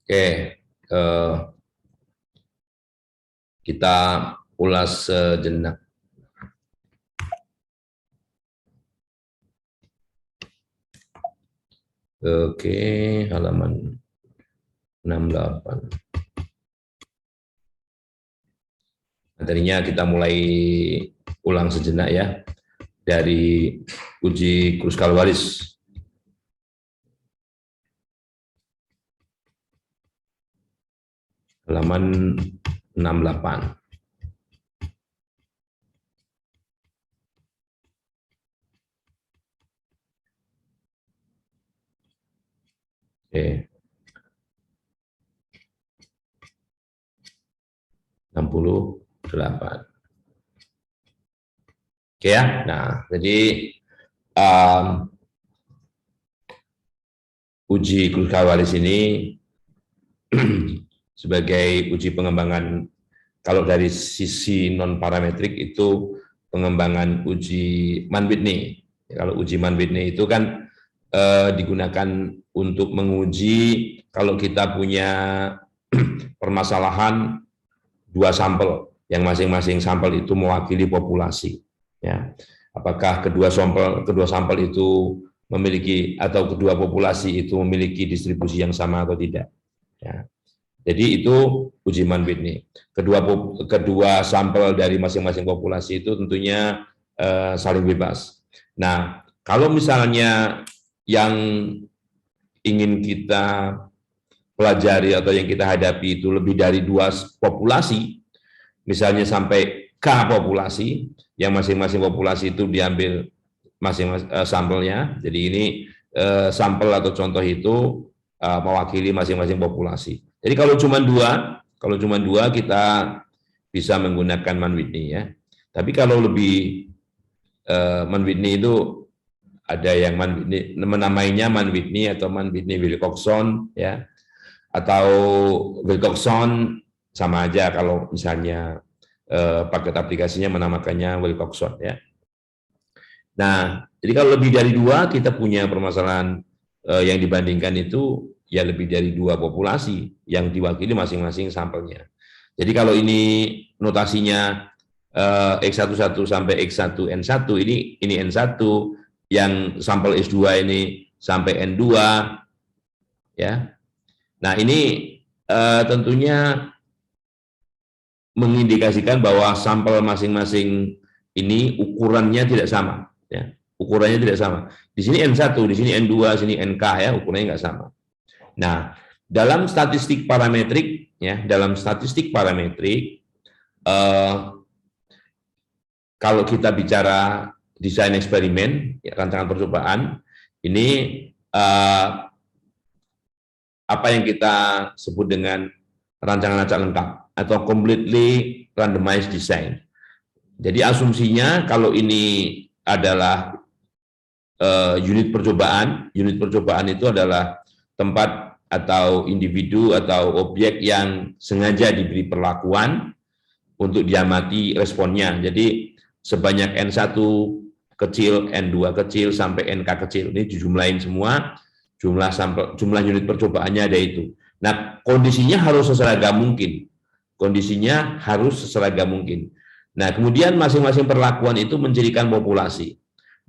Oke, kita ulas sejenak. Oke, halaman 68. Materinya kita mulai ulang sejenak ya, dari uji Kruskal-Wallis. Halaman 68. Oke. 68. Oke ya. Nah, jadi uji Kruskal-Wallis ini sebagai uji pengembangan, kalau dari sisi non parametrik itu pengembangan uji Mann-Whitney. Kalau uji Mann-Whitney itu kan digunakan untuk menguji kalau kita punya permasalahan dua sampel, yang masing-masing sampel itu mewakili populasi. Ya, apakah kedua sampel itu memiliki, atau kedua populasi itu memiliki distribusi yang sama atau tidak. Ya. Jadi itu uji Mann-Whitney. Kedua sampel dari masing-masing populasi itu tentunya saling bebas. Nah, kalau misalnya yang ingin kita pelajari atau yang kita hadapi itu lebih dari dua populasi, misalnya sampai K populasi, yang masing-masing populasi itu diambil masing-masing sampelnya. Jadi ini sampel atau contoh itu mewakili masing-masing populasi. Jadi kalau cuma dua kita bisa menggunakan Mann-Whitney ya. Tapi kalau lebih Mann-Whitney itu ada yang menamainya Mann-Whitney atau Mann-Whitney-Wilcoxon ya, atau Wilcoxon sama aja kalau misalnya paket aplikasinya menamakannya Wilcoxon ya. Nah, jadi kalau lebih dari dua kita punya permasalahan yang dibandingkan itu ya lebih dari dua populasi yang diwakili masing-masing sampelnya. Jadi kalau ini notasinya X11 sampai X1N1, ini N1, yang sampel S2 ini sampai N2 ya. Nah, ini tentunya mengindikasikan bahwa sampel masing-masing ini ukurannya tidak sama ya. Ukurannya tidak sama. Di sini N1, di sini N2, di sini NK ya, ukurannya nggak sama. Nah, dalam statistik parametrik ya, kalau kita bicara desain eksperimen, ya, rancangan percobaan, ini apa yang kita sebut dengan rancangan acak lengkap atau completely randomized design. Jadi asumsinya kalau ini adalah unit percobaan itu adalah tempat atau individu atau objek yang sengaja diberi perlakuan untuk diamati responnya. Jadi sebanyak N1 kecil, N2 kecil, sampai NK kecil. Ini dijumlahin semua, jumlah unit percobaannya ada itu. Nah, kondisinya harus seseragam mungkin. Nah, kemudian masing-masing perlakuan itu menjadikan populasi.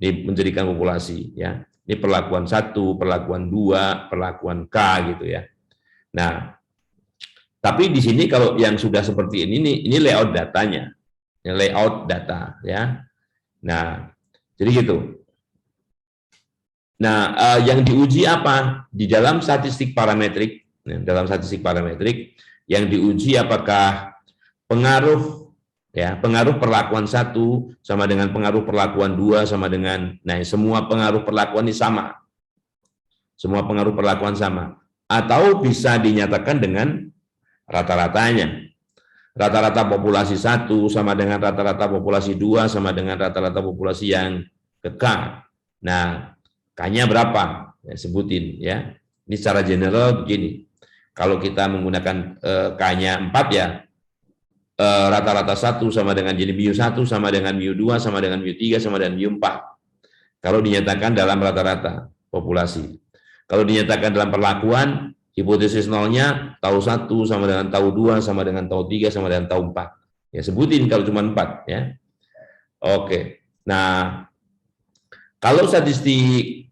Ini menjadikan populasi ya. Ini perlakuan 1, perlakuan 2, perlakuan K gitu ya. Nah, tapi di sini kalau yang sudah seperti ini layout datanya. Ini layout data ya. Nah, jadi gitu. Nah, yang diuji apa? Di dalam statistik parametrik, yang diuji apakah pengaruh perlakuan 1 sama dengan pengaruh perlakuan 2 sama dengan, nah semua pengaruh perlakuan ini sama. Semua pengaruh perlakuan sama. Atau bisa dinyatakan dengan rata-ratanya. Rata-rata populasi 1 sama dengan rata-rata populasi 2 sama dengan rata-rata populasi yang ke K. Nah, K-nya berapa? Ya, sebutin ya. Ini secara general begini. Kalau kita menggunakan K-nya 4 ya, rata-rata 1 sama dengan jadi mu1 sama dengan mu2 sama dengan mu3 sama dengan mu4. Kalau dinyatakan dalam rata-rata populasi. Kalau dinyatakan dalam perlakuan, Hipotesis nolnya tau 1 sama dengan tau 2 sama dengan tau 3 sama dengan tau 4. Ya, sebutin kalau cuma 4 ya. Oke. Nah, kalau statistik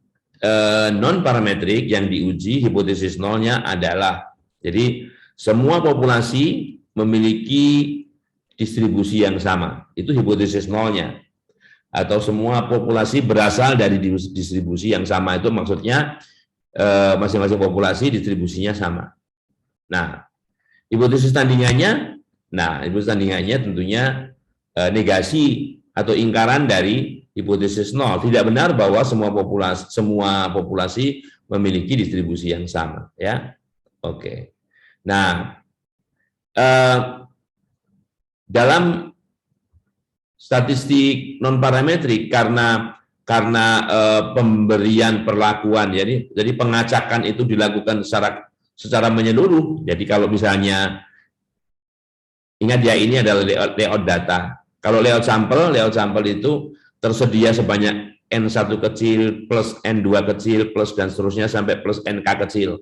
non parametrik yang diuji hipotesis nolnya adalah, jadi semua populasi memiliki distribusi yang sama. Itu hipotesis nolnya. Atau semua populasi berasal dari distribusi yang sama. Itu maksudnya masing-masing populasi distribusinya sama. Nah, hipotesis tandingannya, tentunya negasi atau ingkaran dari hipotesis nol. Tidak benar bahwa semua populasi memiliki distribusi yang sama, ya. Oke. Nah, dalam statistik non parametrik karena pemberian perlakuan, jadi pengacakan itu dilakukan secara menyeluruh. Jadi kalau misalnya, ingat ya, ini adalah layout data. Kalau layout sampel itu tersedia sebanyak N1 kecil plus N2 kecil plus dan seterusnya sampai plus NK kecil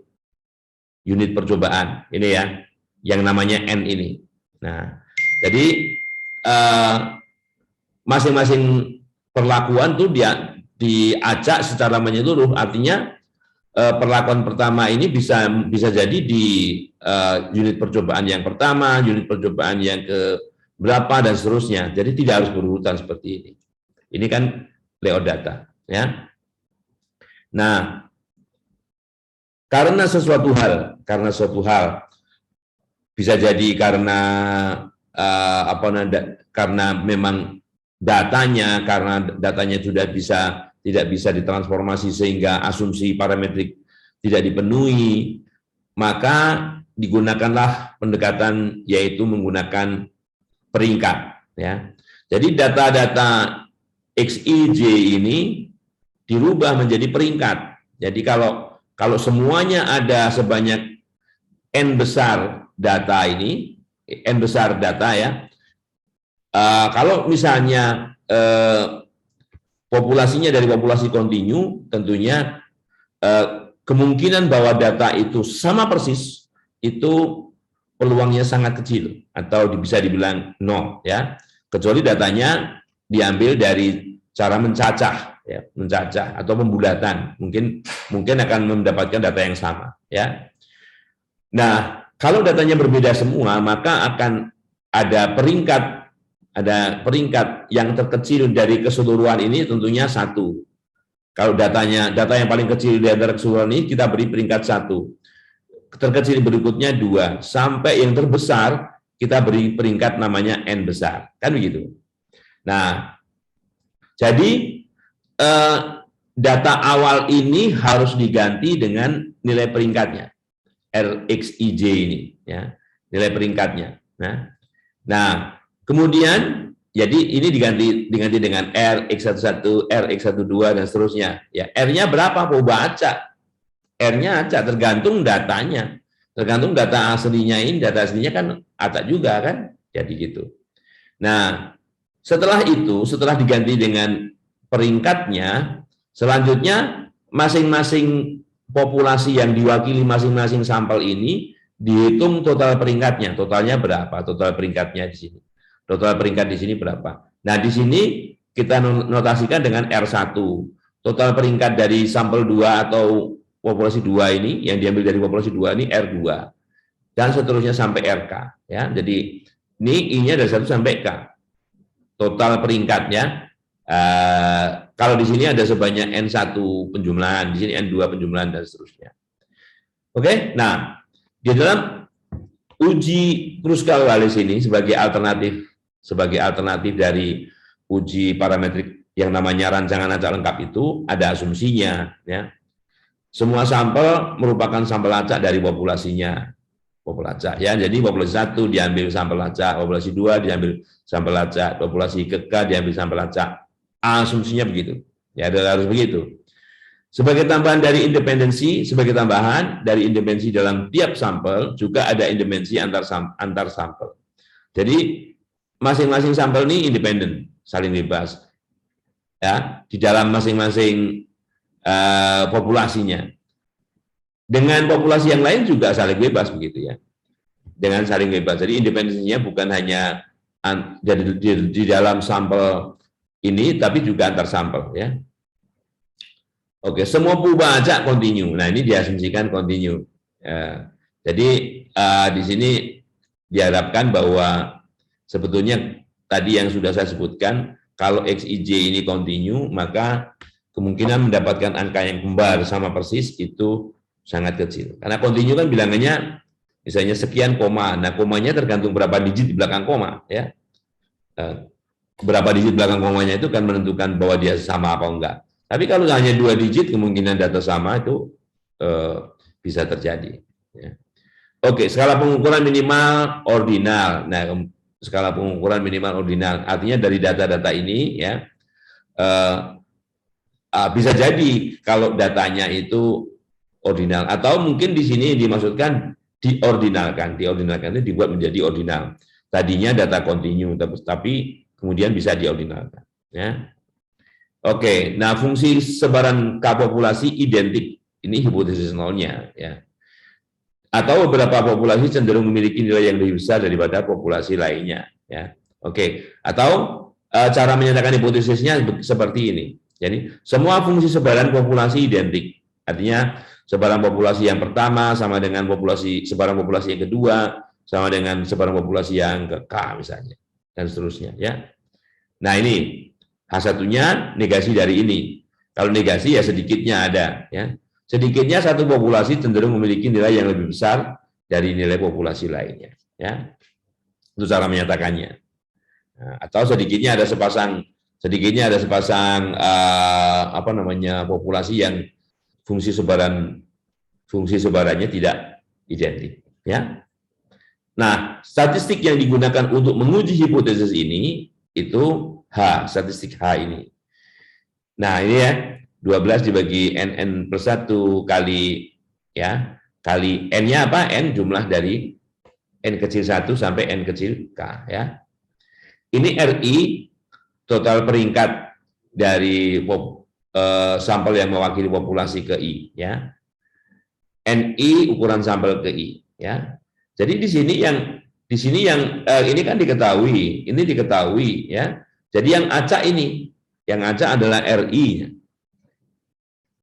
unit percobaan. Ini ya, yang namanya N ini. Nah, jadi masing-masing perlakuan tuh dia diacak secara menyeluruh, artinya perlakuan pertama ini bisa jadi di unit percobaan yang pertama, unit percobaan yang ke berapa dan seterusnya. Jadi tidak harus berurutan seperti ini. Ini kan layout data, ya. Nah, karena suatu hal bisa jadi karena karena memang karena datanya tidak bisa ditransformasi sehingga asumsi parametrik tidak dipenuhi, maka digunakanlah pendekatan yaitu menggunakan peringkat, ya. Jadi data-data XIJ ini dirubah menjadi peringkat. Jadi kalau semuanya ada sebanyak N besar data ini, N besar data ya, kalau misalnya populasinya dari populasi kontinu, tentunya kemungkinan bahwa data itu sama persis itu peluangnya sangat kecil atau bisa dibilang nol, ya, kecuali datanya diambil dari cara mencacah, ya, mencacah atau pembulatan, mungkin akan mendapatkan data yang sama, ya. Nah, kalau datanya berbeda semua, maka akan ada peringkat yang terkecil dari keseluruhan ini, tentunya 1. Kalau data yang paling kecil di antara keseluruhan ini kita beri peringkat 1. Terkecil berikutnya 2, sampai yang terbesar kita beri peringkat namanya N besar, kan begitu. Nah, jadi data awal ini harus diganti dengan nilai peringkatnya, RXIJ ini, ya, nilai peringkatnya. Nah, kemudian jadi ini diganti dengan RX11, RX12 dan seterusnya. Ya, R-nya berapa? Mau baca. R-nya acak, tergantung datanya. Tergantung data aslinya ini, data aslinya kan acak juga kan. Jadi gitu. Nah, setelah diganti dengan peringkatnya, selanjutnya masing-masing populasi yang diwakili masing-masing sampel ini dihitung total peringkatnya. Totalnya berapa? Total peringkatnya di sini. Total peringkat di sini berapa? Nah, di sini kita notasikan dengan R1. Total peringkat dari sampel 2 atau populasi 2 ini, yang diambil dari populasi 2 ini R2. Dan seterusnya sampai RK. Ya. Jadi, ini I-nya dari 1 sampai K. Total peringkatnya, kalau di sini ada sebanyak N1 penjumlahan, di sini N2 penjumlahan, dan seterusnya. Oke, nah, di dalam uji Kruskal-Wallis ini sebagai alternatif dari uji parametrik yang namanya rancangan acak lengkap itu ada asumsinya, ya. Semua sampel merupakan sampel acak dari populasinya. Populasi, ya. Jadi populasi 1 diambil sampel acak, populasi 2 diambil sampel acak, populasi ketiga diambil sampel acak. Asumsinya begitu. Ya, harus begitu. Sebagai tambahan dari independensi dalam tiap sampel juga ada independensi antar sampel. Jadi masing-masing sampel ini independen, saling bebas, ya, di dalam masing-masing populasinya. Dengan populasi yang lain juga saling bebas begitu ya. Dengan saling bebas. Jadi independensinya bukan hanya di dalam sampel ini, tapi juga antar sampel ya. Oke, semua perubahan acak kontinu. Nah ini diasumsikan kontinu. Ya. Jadi di sini diharapkan bahwa sebetulnya tadi yang sudah saya sebutkan, kalau XIJ ini kontinu, maka kemungkinan mendapatkan angka yang kembar sama persis itu sangat kecil. Karena kontinu kan bilangannya misalnya sekian koma. Nah, komanya tergantung berapa digit di belakang koma, ya. Berapa digit belakang komanya itu kan menentukan bahwa dia sama apa enggak. Tapi kalau hanya 2 digit, kemungkinan data sama itu bisa terjadi. Ya. Oke, skala pengukuran minimal ordinal. Nah, skala pengukuran minimal ordinal artinya dari data-data ini, ya. Bisa jadi kalau datanya itu ordinal, atau mungkin di sini dimaksudkan diordinalkan itu dibuat menjadi ordinal. Tadinya data kontinu, tapi kemudian bisa diordinalkan. Ya. Oke, nah fungsi sebaran K populasi identik, ini hipotesis nolnya. Ya. Atau beberapa populasi cenderung memiliki nilai yang lebih besar daripada populasi lainnya. Ya. Oke, atau cara menyatakan hipotesisnya seperti ini. Jadi semua fungsi sebaran populasi identik. Artinya sebaran populasi yang pertama sama dengan sebaran populasi yang kedua sama dengan sebaran populasi yang ke K misalnya, dan seterusnya. Ya. Nah ini H1-nya negasi dari ini. Kalau negasi ya sedikitnya ada. Ya. Sedikitnya satu populasi cenderung memiliki nilai yang lebih besar dari nilai populasi lainnya. Ya. Itu cara menyatakannya. Nah, atau sedikitnya ada sepasang populasi yang fungsi sebarannya tidak identik, ya. Nah, statistik yang digunakan untuk menguji hipotesis ini itu statistik H ini. Nah, ini ya, 12 dibagi NN plus 1 kali N-nya apa? N jumlah dari N kecil 1 sampai N kecil K, ya. Ini RI total peringkat dari sampel yang mewakili populasi ke I, ya. NI ukuran sampel ke I, ya. Jadi di sini yang ini kan diketahui, ya. Jadi yang acak adalah RI.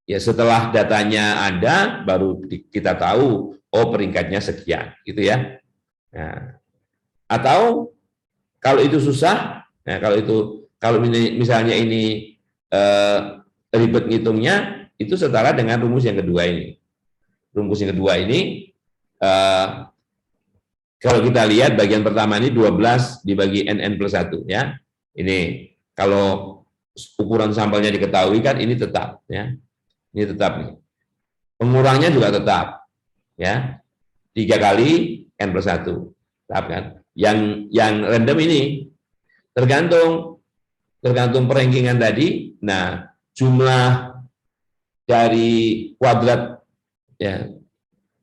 Ya setelah datanya ada baru kita tahu peringkatnya sekian, gitu ya. Nah, atau kalau itu susah, nah kalau misalnya ini ribet ngitungnya, itu setara dengan rumus yang kedua ini. Rumus yang kedua ini, kalau kita lihat bagian pertama ini 12 dibagi NN plus 1, ya. Ini kalau ukuran sampelnya diketahui kan ini tetap, ya. Ini tetap nih. Pengurangnya juga tetap, ya. 3 kali N plus 1, tetap kan. Yang random ini tergantung perengkingan tadi. Nah, jumlah dari kuadrat, ya.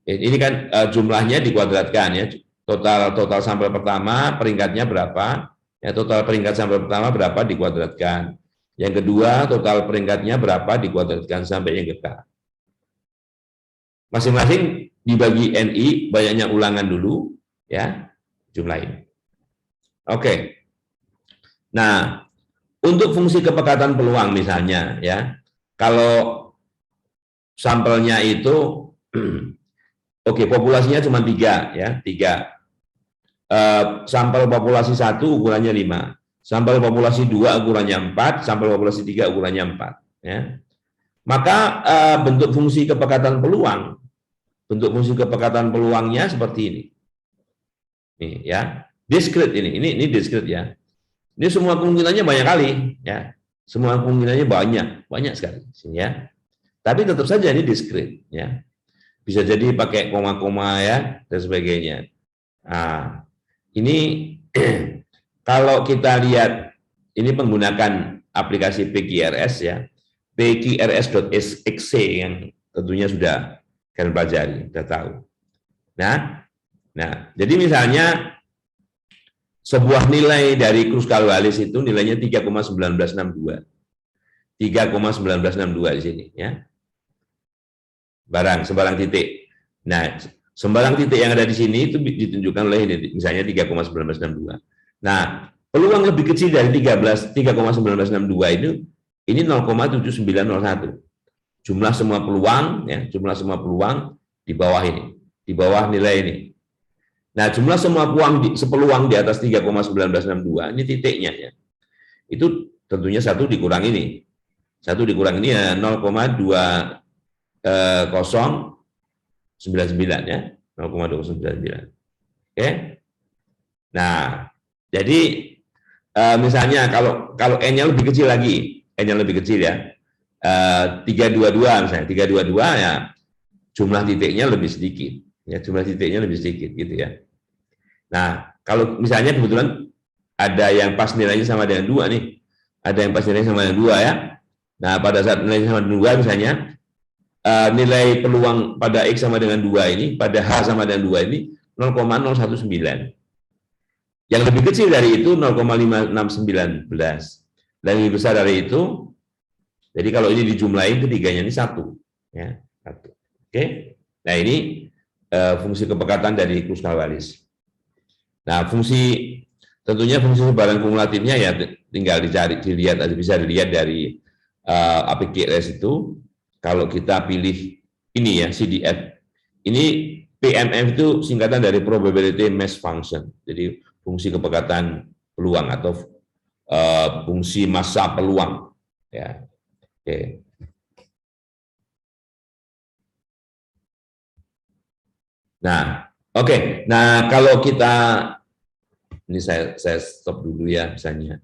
Ini kan jumlahnya dikuadratkan, ya. Total sampel pertama peringkatnya berapa? Ya, total peringkat sampel pertama berapa dikuadratkan. Yang kedua total peringkatnya berapa dikuadratkan sampai yang ke K. Masing-masing dibagi NI, banyaknya ulangan dulu, ya, jumlahin. Oke. Nah, untuk fungsi kepekatan peluang misalnya, ya, kalau sampelnya itu, populasinya cuma 3, ya, 3. Sampel populasi 1 ukurannya 5, sampel populasi 2 ukurannya 4, sampel populasi 3 ukurannya 4. Ya. Maka bentuk fungsi kepekatan peluangnya seperti ini. Nih, ya, discrete ini discrete, ya. Ini semua kemungkinannya banyak kali, ya. Semua kemungkinannya banyak sekali, ya. Tapi tetap saja ini discrete, ya. Bisa jadi pakai koma-koma, ya, dan sebagainya. Nah, ini kalau kita lihat ini menggunakan aplikasi PQRS, ya, PQRS.exe yang tentunya sudah kalian pelajari, sudah tahu. Nah, jadi misalnya sebuah nilai dari Kruskal-Wallis itu nilainya 3,1962. 3,1962 di sini, ya. sembarang titik. Nah, sembarang titik yang ada di sini itu ditunjukkan oleh ini, misalnya 3,1962. Nah, peluang lebih kecil dari 3,1962 ini 0,7901. Jumlah semua peluang, ya, jumlah semua peluang di bawah ini, di bawah nilai ini. Nah, jumlah semua peluang di atas 3,1962 ini titiknya, ya. Itu tentunya satu dikurang ini. Satu dikurang ini ya 0,2099 ya, 0,2099. Oke. Nah, jadi misalnya kalau n-nya lebih kecil lagi, n-nya lebih kecil ya, 322 misalnya, 322 ya jumlah titiknya lebih sedikit, ya jumlah titiknya lebih sedikit gitu ya. Nah, kalau misalnya kebetulan ada yang pas nilainya sama dengan 2 nih, ada yang pas nilainya sama dengan 2 ya. Nah, pada saat nilainya sama dengan 2 misalnya, nilai peluang pada X sama dengan 2 ini, pada H sama dengan 2 ini 0,019. Yang lebih kecil dari itu 0,5619. Dan lebih besar dari itu, jadi kalau ini dijumlahin ketiganya ini 1. Ya, 1. Oke. Nah, ini fungsi kepekatan dari Kruskal-Wallis. Nah, tentunya fungsi sebaran kumulatifnya ya tinggal dilihat, bisa dilihat dari APQRS itu. Kalau kita pilih ini ya, CDF. Ini PMF itu singkatan dari Probability Mass Function. Jadi fungsi kepekatan peluang atau fungsi massa peluang. Ya, oke. Nah, oke. Nah, kalau kita ini saya stop dulu ya misalnya.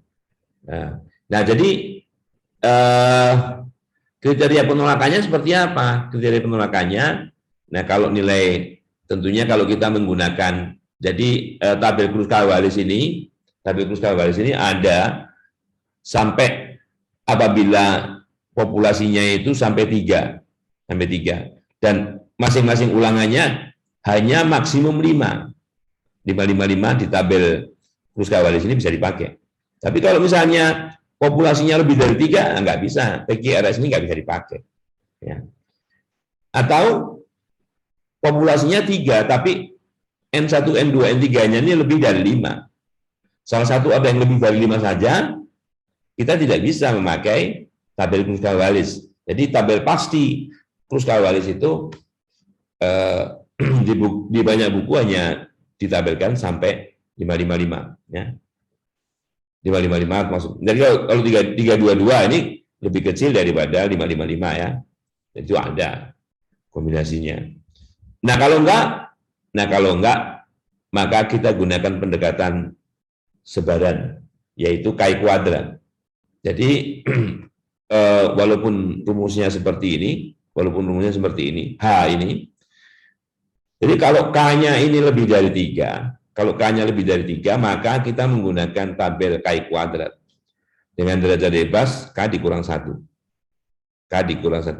Nah jadi kriteria penolakannya seperti apa? Kriteria penolakannya, nah kalau nilai tentunya kalau kita menggunakan jadi tabel Kruskal-Wallis ini ada sampai apabila populasinya itu sampai 3 dan masing-masing ulangannya hanya maksimum 5. 555 di tabel Kruskal-Wallis ini bisa dipakai. Tapi kalau misalnya populasinya lebih dari 3, nggak bisa. PQRS ini nggak bisa dipakai. Ya. Atau populasinya 3, tapi N1, N2, N3-nya ini lebih dari 5. Salah satu ada yang lebih dari 5 saja, kita tidak bisa memakai tabel Kruskal-Wallis. Jadi tabel pasti Kruskal-Wallis itu di banyak buku hanya ditabelkan sampai 555 ya. 555 maksud. Jadi kalau 322 ini lebih kecil daripada 555 ya. Itu ada kombinasinya. Nah, kalau enggak maka kita gunakan pendekatan sebaran yaitu Chi kuadrat. Jadi walaupun rumusnya seperti ini, H ini. Jadi kalau K-nya ini lebih dari 3, maka kita menggunakan tabel Chi kuadrat. Dengan derajat bebas, K dikurang 1.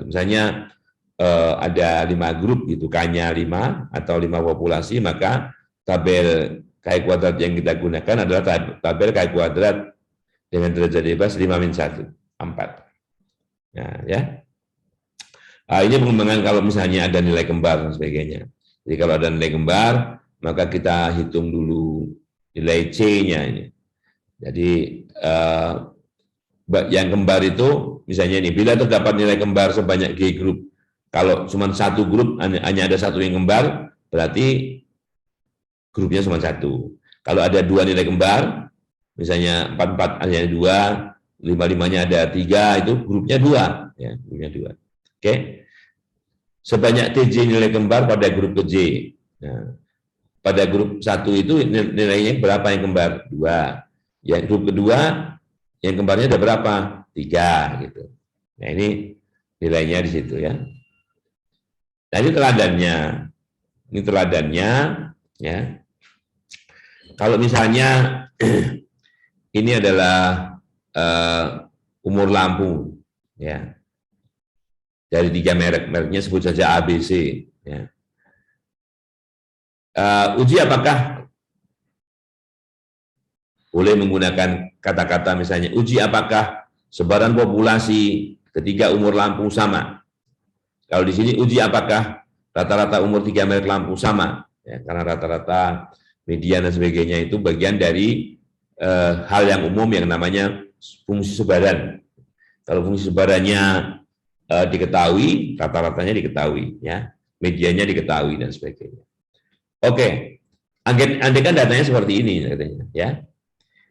Misalnya ada 5 grup, gitu, K-nya 5 atau 5 populasi, maka tabel Chi kuadrat yang kita gunakan adalah tabel Chi kuadrat dengan derajat bebas 5-1, 4. Nah, ya. Ini pengembangan kalau misalnya ada nilai kembar dan sebagainya. Jadi kalau ada nilai kembar, maka kita hitung dulu nilai C-nya ini. Jadi yang kembar itu, misalnya ini, bila terdapat nilai kembar sebanyak G grup, kalau cuma satu grup, hanya ada satu yang kembar, berarti grupnya cuma 1. Kalau ada 2 nilai kembar, misalnya 44 hanya 2, 55-nya ada 3, itu grupnya 2. Ya, grupnya 2. Oke. Sebanyak TJ nilai kembar pada grup ke J. Nah, pada grup 1 itu nilainya berapa yang kembar? 2. Yang grup kedua, yang kembarnya ada berapa? 3. Gitu. Nah, ini nilainya di situ ya. Nah, ini teladannya. Ya. Kalau misalnya ini adalah umur lampu, ya. Dari 3 mereknya sebut saja ABC. Ya. Uji apakah boleh menggunakan kata-kata misalnya, uji apakah sebaran populasi ketika umur lampu sama. Kalau di sini uji apakah rata-rata umur 3 merek lampu sama, ya, karena rata-rata median dan sebagainya itu bagian dari hal yang umum yang namanya fungsi sebaran. Kalau fungsi sebarannya diketahui, rata-ratanya diketahui, ya, mediannya diketahui dan sebagainya. Oke, andaikan datanya seperti ini, katanya, ya.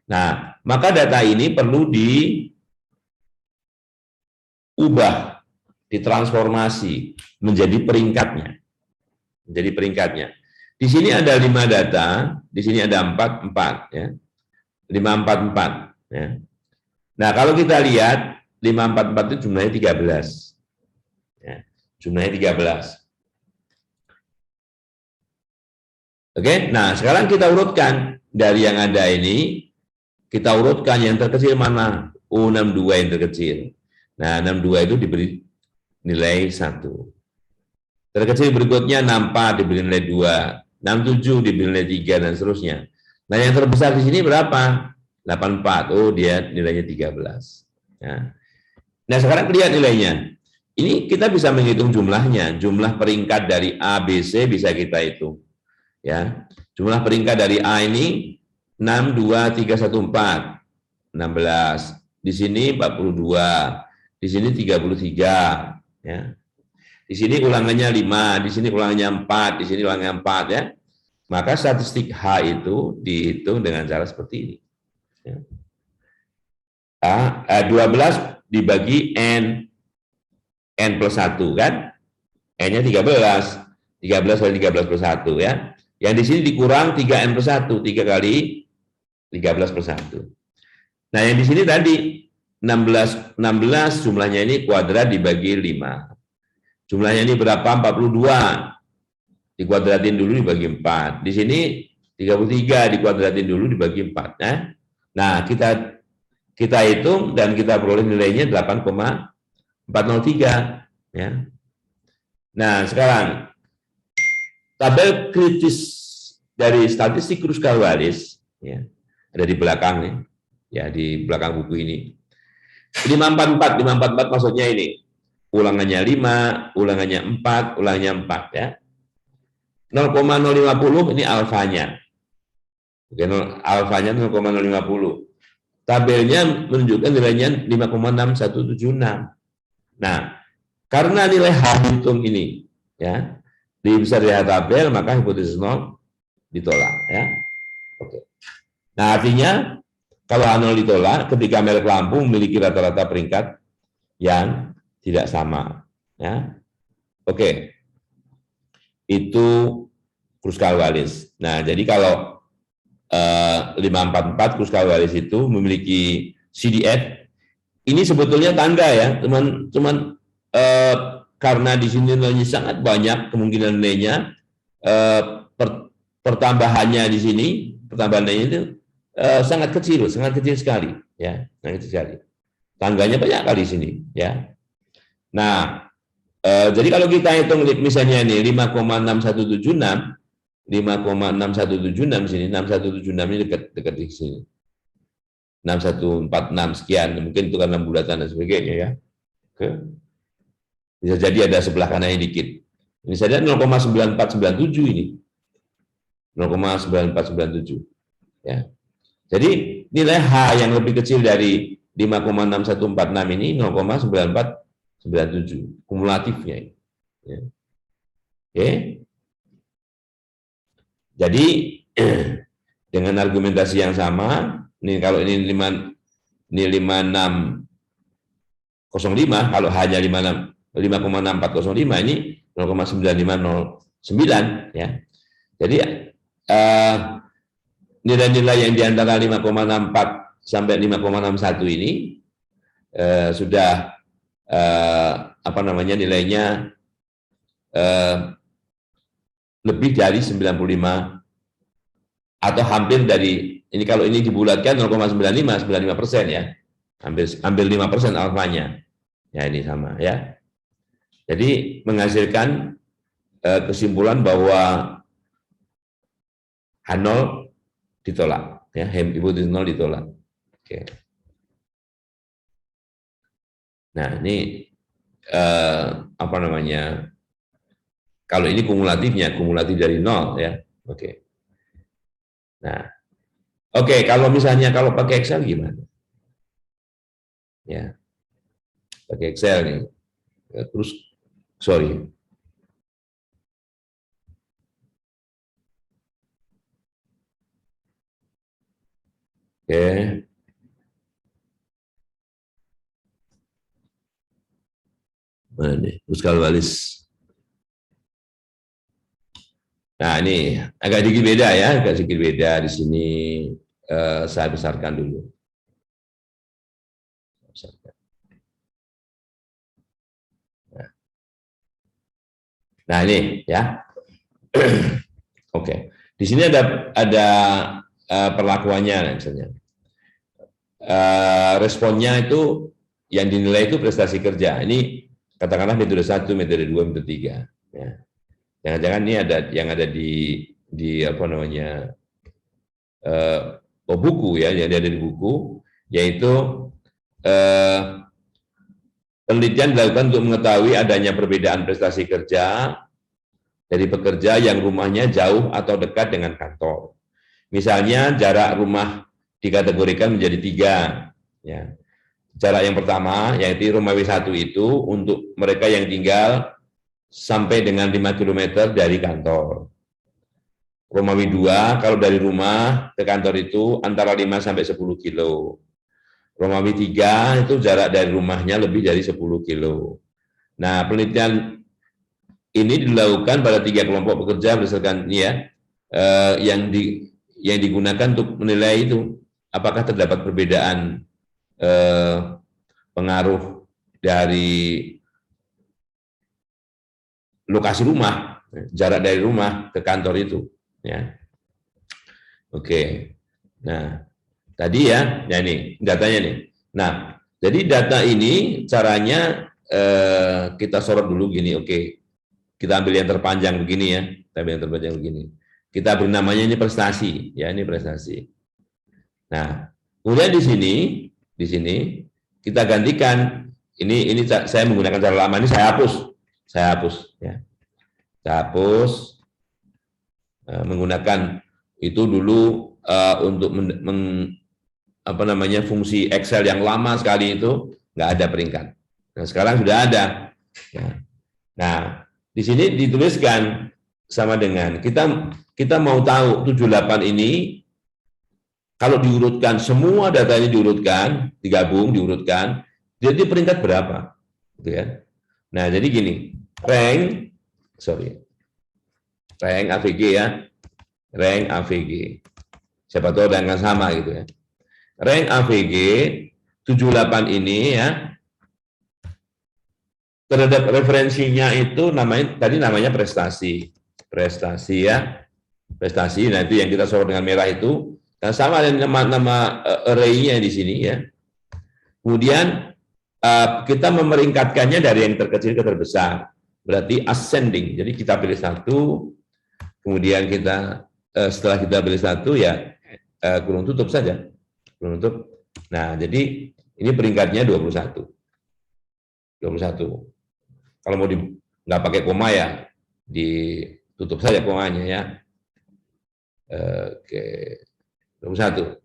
Nah, maka data ini perlu diubah, ditransformasi menjadi peringkatnya, Di sini ada 5 data, di sini ada 4, ya, 544, ya. Nah, kalau kita lihat 544 itu jumlahnya 13, ya, jumlahnya 13. Oke, nah sekarang kita urutkan dari yang ada ini, kita urutkan yang terkecil mana? 62 yang terkecil. Nah, 62 itu diberi nilai 1. Terkecil berikutnya 64 diberi nilai 2, 67 diberi nilai 3, dan seterusnya. Nah, yang terbesar di sini berapa? 84. Oh, dia nilainya 13. Ya. Nah, sekarang lihat nilainya. Ini kita bisa menghitung jumlahnya. Jumlah peringkat dari A, B, C bisa kita hitung. Ya, jumlah peringkat dari A ini 6, 2, 3, 1, 4, 16. Di sini 42, di sini 33, ya. Di sini ulangannya 5, di sini ulangannya 4, di sini ulangannya 4, ya. Maka statistik H itu dihitung dengan cara seperti ini. Ya. 12 dibagi N plus 1, kan? N-nya 13. 13 kali 13 plus 1, ya. Yang di sini dikurang 3N plus 1, 3 kali 13 plus 1. Nah, yang di sini tadi 16 jumlahnya ini kuadrat dibagi 5. Jumlahnya ini berapa? 42. Dikuadratin dulu dibagi 4. Di sini 33 dikuadratin dulu dibagi 4. Nah, kita hitung dan kita peroleh nilainya 8,403, ya. Nah, sekarang tabel kritis dari statistik Kruskal-Wallis, ya, ada di belakang nih, ya, di belakang buku ini. 544 maksudnya ini. Ulangannya 5, ulangannya 4, ulangannya 4, ya. 0,050 ini alfanya. Oke, alfanya 0,050. Tabelnya menunjukkan nilainya 5,6176. Nah, karena nilai H hitung ini, ya, bisa dilihat tabel, maka hipotesis 0 ditolak, ya. Oke. Nah, artinya kalau H0 ditolak ketika merek lampu memiliki rata-rata peringkat yang tidak sama, ya. Oke. Itu Kruskal-Wallis. Nah, jadi kalau 544 Kruskal-Wallis itu memiliki CDF, ini sebetulnya tanda, ya, cuman karena di sini nilainya sangat banyak, kemungkinan nilainya pertambahannya di sini, pertambahan nilainya itu sangat kecil sekali, ya, sangat kecil sekali. Tangganya banyak kali di sini, ya. Nah, jadi kalau kita hitung misalnya ini 5,6176 di sini, 6176 ini dekat di sini. 6146 sekian, mungkin itu karena bulatan dan sebagainya, ya. Oke. Bisa jadi ada sebelah kanannya dikit. Ini saja 0,9497 ini. 0,9497. Ya. Jadi nilai H yang lebih kecil dari 5,6146 ini 0,9497 kumulatifnya. Ya. Oke. Jadi dengan argumentasi yang sama, ini kalau ini 5605, kalau hanya 5,6405 ini 0,9509, ya. Jadi nilai-nilai yang di antara 5,64 sampai 5,61 ini sudah apa namanya nilainya lebih dari 95 atau hampir dari ini, kalau ini dibulatkan 0,95% ya, hampir 5% alfanya, ya, ini sama, ya. Jadi menghasilkan kesimpulan bahwa H0 ditolak, ya, hipotesis 0 ditolak. Oke. Nah, ini apa namanya, kalau ini kumulatifnya, kumulatif dari nol ya. Oke. Nah, oke, kalau misalnya kalau pakai Excel gimana? Ya, pakai Excel nih. Terus, sorry. Oke. Mana nih? Terus kalau balis. Nah, ini agak sedikit beda ya, agak sedikit beda di sini. Saya besarkan dulu. Nah, ini ya. Oke. Di sini ada perlakuannya misalnya. Responnya itu yang dinilai itu prestasi kerja. Ini katakanlah metode 1, metode 2, metode 3. Ya. Jangan-jangan ini ada yang ada di apa namanya buku ya, yang ada di buku, yaitu penelitian dilakukan untuk mengetahui adanya perbedaan prestasi kerja dari pekerja yang rumahnya jauh atau dekat dengan kantor. Misalnya jarak rumah dikategorikan menjadi 3. Ya. Jarak yang pertama yaitu rumah W1 itu untuk mereka yang tinggal sampai dengan 5 km dari kantor. Rumah W2 kalau dari rumah ke kantor itu antara 5 sampai 10 kilo. Rumah W3 itu jarak dari rumahnya lebih dari 10 kilo. Nah, penelitian ini dilakukan pada 3 kelompok pekerja berdasarkan ini ya, yang digunakan untuk menilai itu apakah terdapat perbedaan pengaruh dari lokasi rumah, jarak dari rumah ke kantor itu. Ya. Oke. Nah, tadi ya ini datanya nih. Nah, jadi data ini caranya kita sorot dulu gini. Oke, kita ambil yang terpanjang begini ya. Kita ambil yang terpanjang begini. Kita beri namanya ini prestasi, ya ini prestasi. Nah, kemudian di sini kita gantikan ini saya menggunakan cara lama ini saya hapus ya. Saya hapus menggunakan itu dulu untuk apa namanya fungsi Excel yang lama sekali itu nggak ada peringkat. Nah, sekarang sudah ada. Ya. Nah, di sini dituliskan sama dengan kita mau tahu 78 ini kalau diurutkan semua data ini diurutkan, digabung, diurutkan, jadi peringkat berapa? Gitu ya. Nah, jadi gini, rank AVG ya, rank AVG. Siapa tahu ada yang sama gitu ya. Rank AVG 78 ini ya, terhadap referensinya itu namanya prestasi ya, prestasi. Nah itu yang kita sorot dengan merah itu, dan sama dengan nama array-nya di sini ya. Kemudian kita memeringkatkannya dari yang terkecil ke terbesar, berarti ascending. Jadi kita pilih satu, kemudian kita setelah kita pilih satu ya kurung tutup saja, kurung tutup. Nah jadi ini peringkatnya 21. Kalau mau nggak pakai koma ya ditutup saja komanya ya. Oke, 21.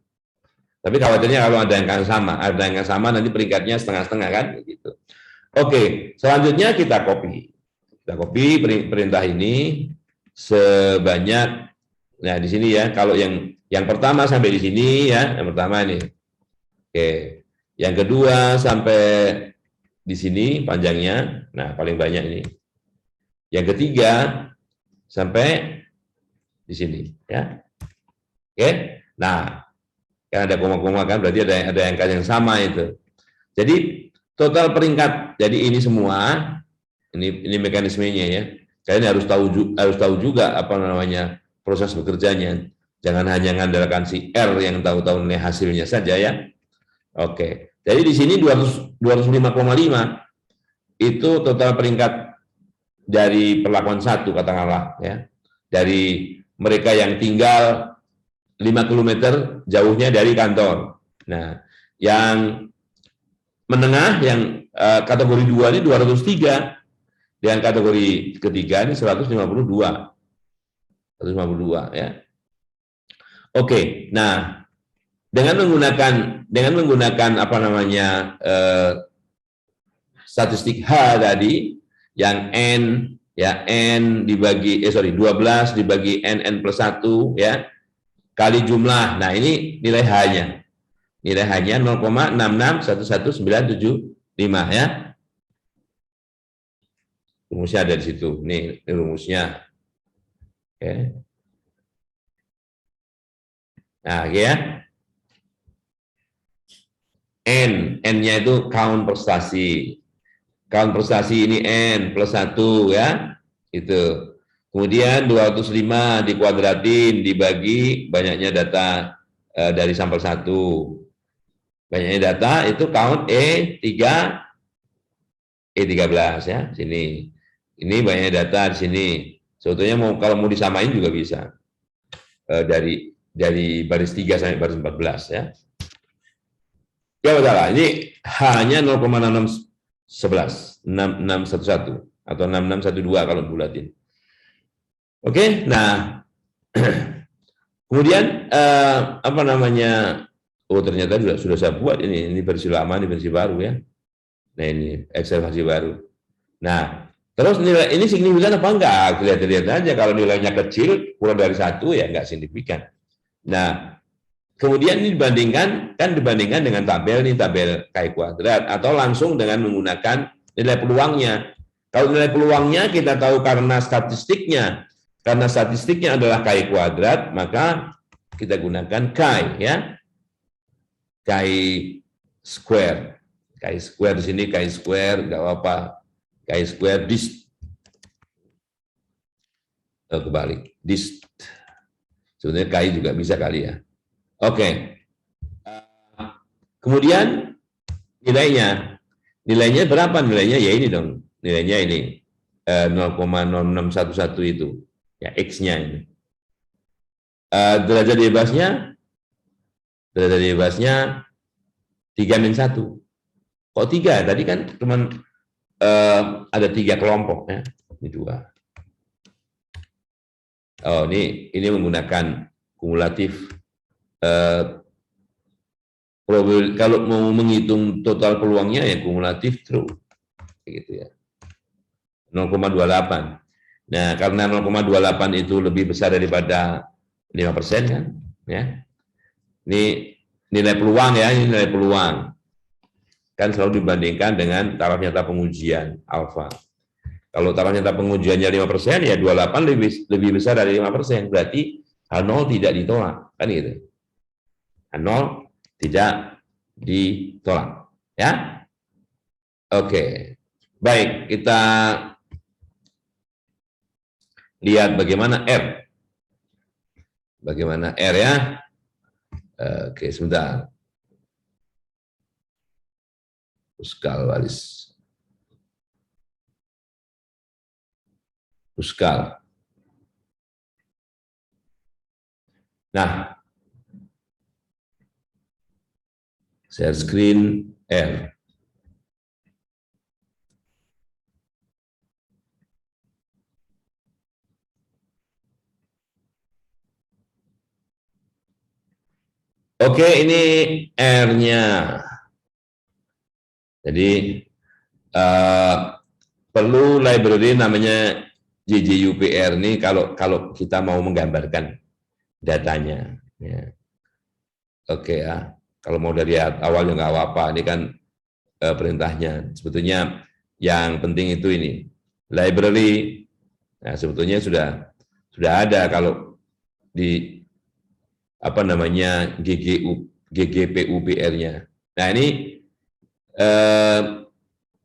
Tapi khawatirnya kalau ada yang sama nanti peringkatnya setengah-setengah kan gitu. Oke, selanjutnya kita copy perintah ini sebanyak, nah di sini ya, kalau yang pertama sampai di sini ya, yang pertama ini. Oke, yang kedua sampai di sini panjangnya, nah paling banyak ini. Yang ketiga sampai di sini ya. Oke, nah kan ada koma-koma kan, berarti ada angka yang sama itu. Jadi total peringkat, jadi ini semua, ini mekanismenya ya. Kalian harus tahu juga apa namanya proses bekerjanya. Jangan hanya mengandalkan si R yang tahu-tahu nilai hasilnya saja ya. Oke, jadi di sini 205,5 itu total peringkat dari perlakuan 1 katakanlah ya. Dari mereka yang tinggal 5 km jauhnya dari kantor. Nah, yang menengah yang kategori 2 ini 203, dan kategori ketiga ini 152 ya. Oke, nah dengan menggunakan apa namanya statistik H tadi yang N ya, N dibagi 12 dibagi N plus 1 ya kali jumlah. Nah, ini nilai H-nya. Nilai H-nya 0,6111975 ya. Rumusnya ada di situ. Ini rumusnya. Oke. Nah, ya. N-nya itu count prestasi. Count prestasi ini N plus 1 ya. Itu. Kemudian 205 dikuadratin dibagi banyaknya data dari sampel 1. Banyaknya data itu count E13 ya, sini. Ini banyaknya data di sini. Sebetulnya kalau mau disamain juga bisa. Dari baris 3 sampai baris 14 ya. Ya salah, ini hanya 0,6611 6611 atau 6612 kalau bulatin. Oke, nah kemudian apa namanya? Oh, ternyata sudah saya buat ini versi lama, ini versi baru ya. Nah, ini Excel versi baru. Nah, terus nilai ini signifikan apa enggak? Lihat-lihat aja, kalau nilainya kecil kurang dari 1 ya enggak signifikan. Nah, kemudian ini dibandingkan dengan tabel Chi kuadrat atau langsung dengan menggunakan nilai peluangnya. Kalau nilai peluangnya kita tahu karena statistiknya adalah Chi kuadrat, maka kita gunakan Chi ya. Chi square. Chi square di sini Chi square enggak apa-apa. Chi square dist. Kebalik, dist. Sebenarnya Chi juga bisa kali ya. Oke. Kemudian nilainya berapa? Nilainya ya ini dong. Nilainya ini 0,0611 itu. Ya, X-nya ini. Derajat bebasnya 3-1. Kok 3? Tadi kan cuma ada 3 kelompok ya. Ini 2. Oh, ini menggunakan kumulatif. Kalau mau menghitung total peluangnya ya kumulatif true, gitu ya. 0,28. Nah, karena 0,28 itu lebih besar daripada 5% kan, ya. Ini nilai peluang ya, ini nilai peluang. Kan selalu dibandingkan dengan taraf nyata pengujian alfa. Kalau taraf nyata pengujiannya 5%, ya 28 lebih besar dari 5%. Berarti H0 tidak ditolak, kan gitu. H0 tidak ditolak, ya. Oke, baik, kita lihat bagaimana R. Bagaimana R ya. Oke, sebentar. Puskal Walis. Puskal. Nah, share screen R. Oke, ini R-nya. Jadi perlu library namanya JJUPR ini kalau kita mau menggambarkan datanya. Ya. Oke ya, kalau mau dari awal ya nggak apa-apa. Ini kan perintahnya. Sebetulnya yang penting itu ini library. Nah, sebetulnya sudah ada kalau di apa namanya GGPUPR-nya. Nah, ini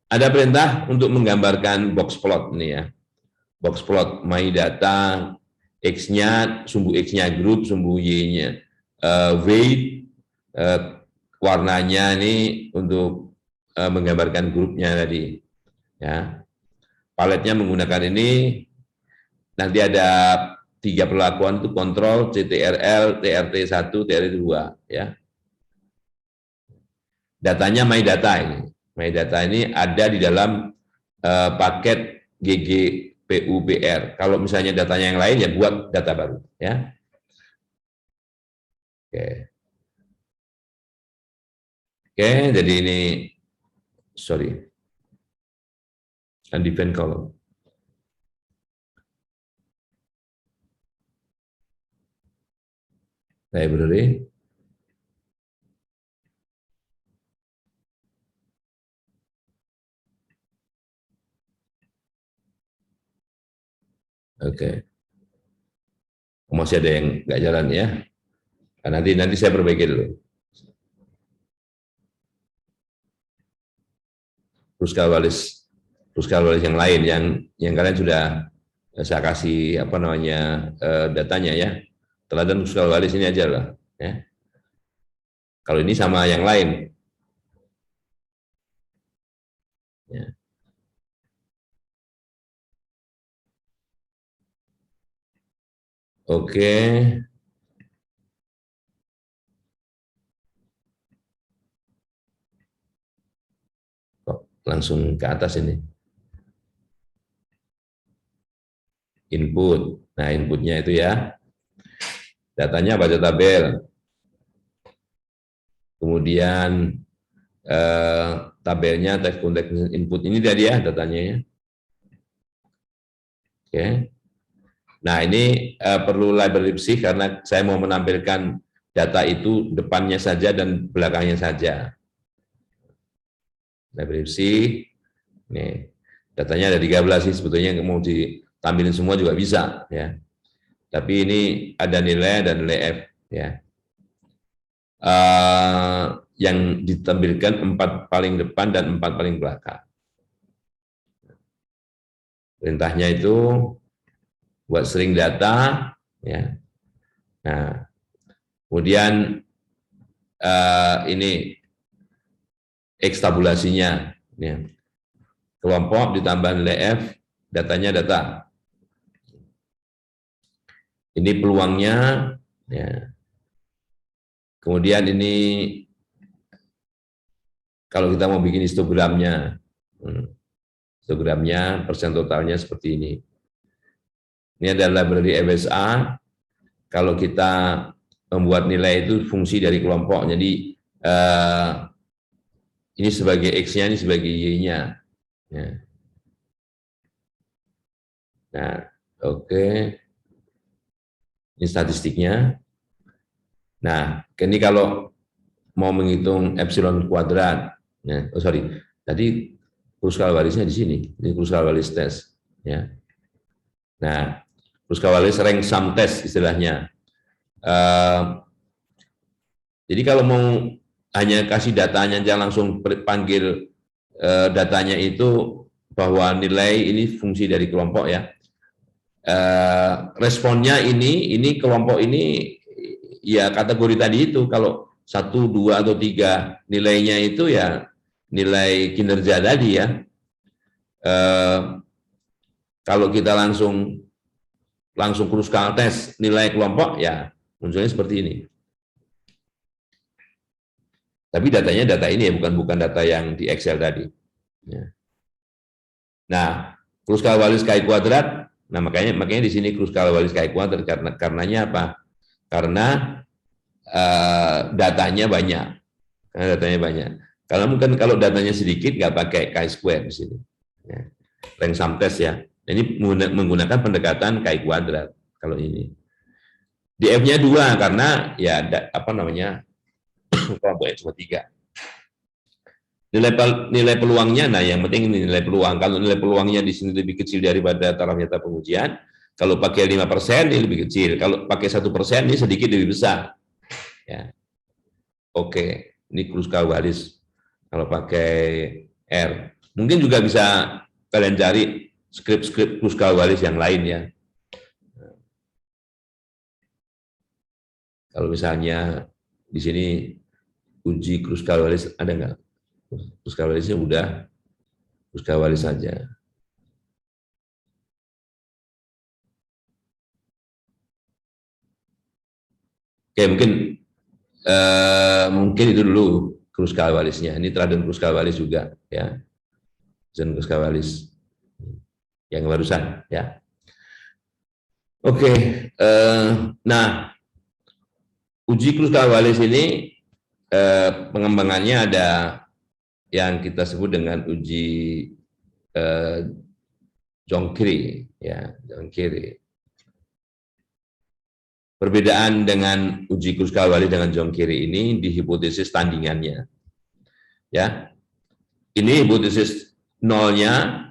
ada perintah untuk menggambarkan box plot ini ya. Box plot my data, X-nya, sumbu X-nya grup, sumbu Y-nya weight, warnanya ini untuk menggambarkan grupnya tadi. Ya. Paletnya menggunakan ini, nanti ada 3 perlakuan itu kontrol, CTRL, TRT1, TRT2 ya. Datanya my data ini. MyData ini ada di dalam paket GGPUBR. Kalau misalnya datanya yang lain ya buat data baru ya. Oke. Oke, jadi ini sorry. Undefined column. Library. Oke. Masih ada yang nggak jalan ya. Nah, nanti saya perbaiki dulu. Terus kalau yang lain yang kalian sudah saya kasih apa namanya datanya ya. Teladan Ruskawalis ini aja lah ya. Kalau ini sama yang lain. Ya. Oke. Kok langsung ke atas ini. Input. Nah, inputnya itu ya. Datanya baca tabel. Kemudian tabelnya text context input ini tadi ya datanya ya. Oke. Nah, ini perlu library psih karena saya mau menampilkan data itu depannya saja dan belakangnya saja. Library psih, nih, datanya ada 13 sih, sebetulnya mau ditampilin semua juga bisa. Ya. Tapi ini ada nilai dan nilai F. Ya. Yang ditampilkan 4 paling depan dan 4 paling belakang. Perintahnya itu buat string data, ya. Nah, kemudian ini X tabulasinya, ya. Kelompok ditambah nilai F, datanya data. Ini peluangnya, ya. Kemudian ini kalau kita mau bikin histogramnya, histogramnya persen totalnya seperti ini. Ini adalah library FSA. Kalau kita membuat nilai itu fungsi dari kelompok, jadi ini sebagai X-nya, ini sebagai Y-nya. Ya. Nah, oke. Ini statistiknya. Nah, ini kalau mau menghitung epsilon kuadrat, ya, tadi Kruskal-Walisnya di sini, ini Kruskal-Walis test. Ya. Nah, Kruskal-Walis rank sum test istilahnya. Jadi kalau mau hanya kasih datanya aja langsung panggil datanya itu bahwa nilai ini fungsi dari kelompok ya. Responnya ini kelompok ini ya kategori tadi itu kalau 1, 2 atau 3 nilainya itu ya nilai kinerja tadi ya. Kalau kita langsung Kruskal tes nilai kelompok ya munculnya seperti ini. Tapi datanya data ini ya, bukan data yang di Excel tadi. Ya. Nah, Kruskal-Wallis Chi kuadrat, nah makanya di sini Kruskal-Wallis Chi kuadrat karenanya apa? Karena datanya banyak. Karena datanya banyak. Kalau datanya sedikit nggak pakai Chi square di sini. Ya. Rank sum test ya. Ini menggunakan pendekatan Chi kuadrat kalau ini. Di F-nya 2 karena ya apa namanya? Kelompoknya cuma 3. Nilai peluangnya, nah yang penting ini nilai peluang. Kalau nilai peluangnya di sini lebih kecil daripada taraf nyata pengujian, kalau pakai 5% ini lebih kecil. Kalau pakai 1% ini sedikit lebih besar. Ya. Oke, ini Kruskal-Wallis. Kalau pakai R, mungkin juga bisa kalian cari skrip-skrip Kruskal-Wallis yang lain ya. Kalau misalnya di sini uji Kruskal-Wallis ada nggak? Kruskal-Wallisnya udah, Kruskal-Wallis saja. Oke, mungkin itu dulu. Kruskal-Walisnya. Ini Tradon Kruskal-Walis juga, ya. John Kruskal-Walis yang barusan, ya. Oke, nah uji Kruskal-Walis ini pengembangannya ada yang kita sebut dengan uji Jongkiri, ya, Jongkiri. Perbedaan dengan uji Kruskal-Walis dengan Jongkiri ini di hipotesis tandingannya. Ya. Ini hipotesis nolnya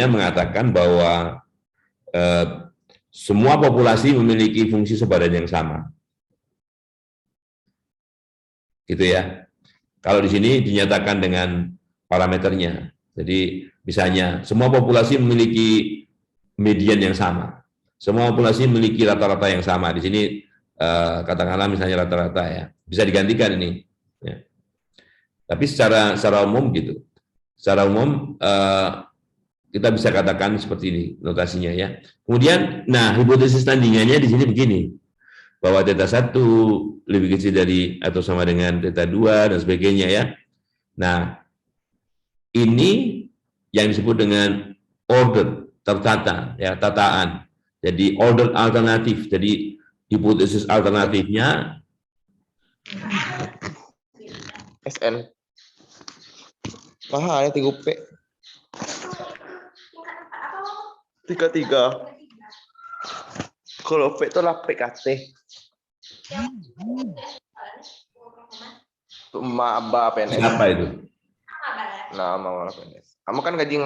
mengatakan bahwa semua populasi memiliki fungsi sebadan yang sama. Gitu ya. Kalau di sini dinyatakan dengan parameternya. Jadi misalnya semua populasi memiliki median yang sama. Semua populasi memiliki rata-rata yang sama. Di sini katakanlah misalnya rata-rata ya. Bisa digantikan ini. Ya. Tapi secara umum gitu. Secara umum kita bisa katakan seperti ini notasinya ya. Kemudian, nah hipotesis tandingannya di sini begini. Bahwa theta 1 lebih kecil dari atau sama dengan theta 2 dan sebagainya ya. Nah, ini yang disebut dengan order tertata ya, tataan. Jadi order alternatif. Jadi hipotesis alternatifnya SN. Mahal ya 3P. 33. Kalau P itu lah PKT. Itu Aba PNS. apa itu? Nah, mau PNS. Kamu kan gaji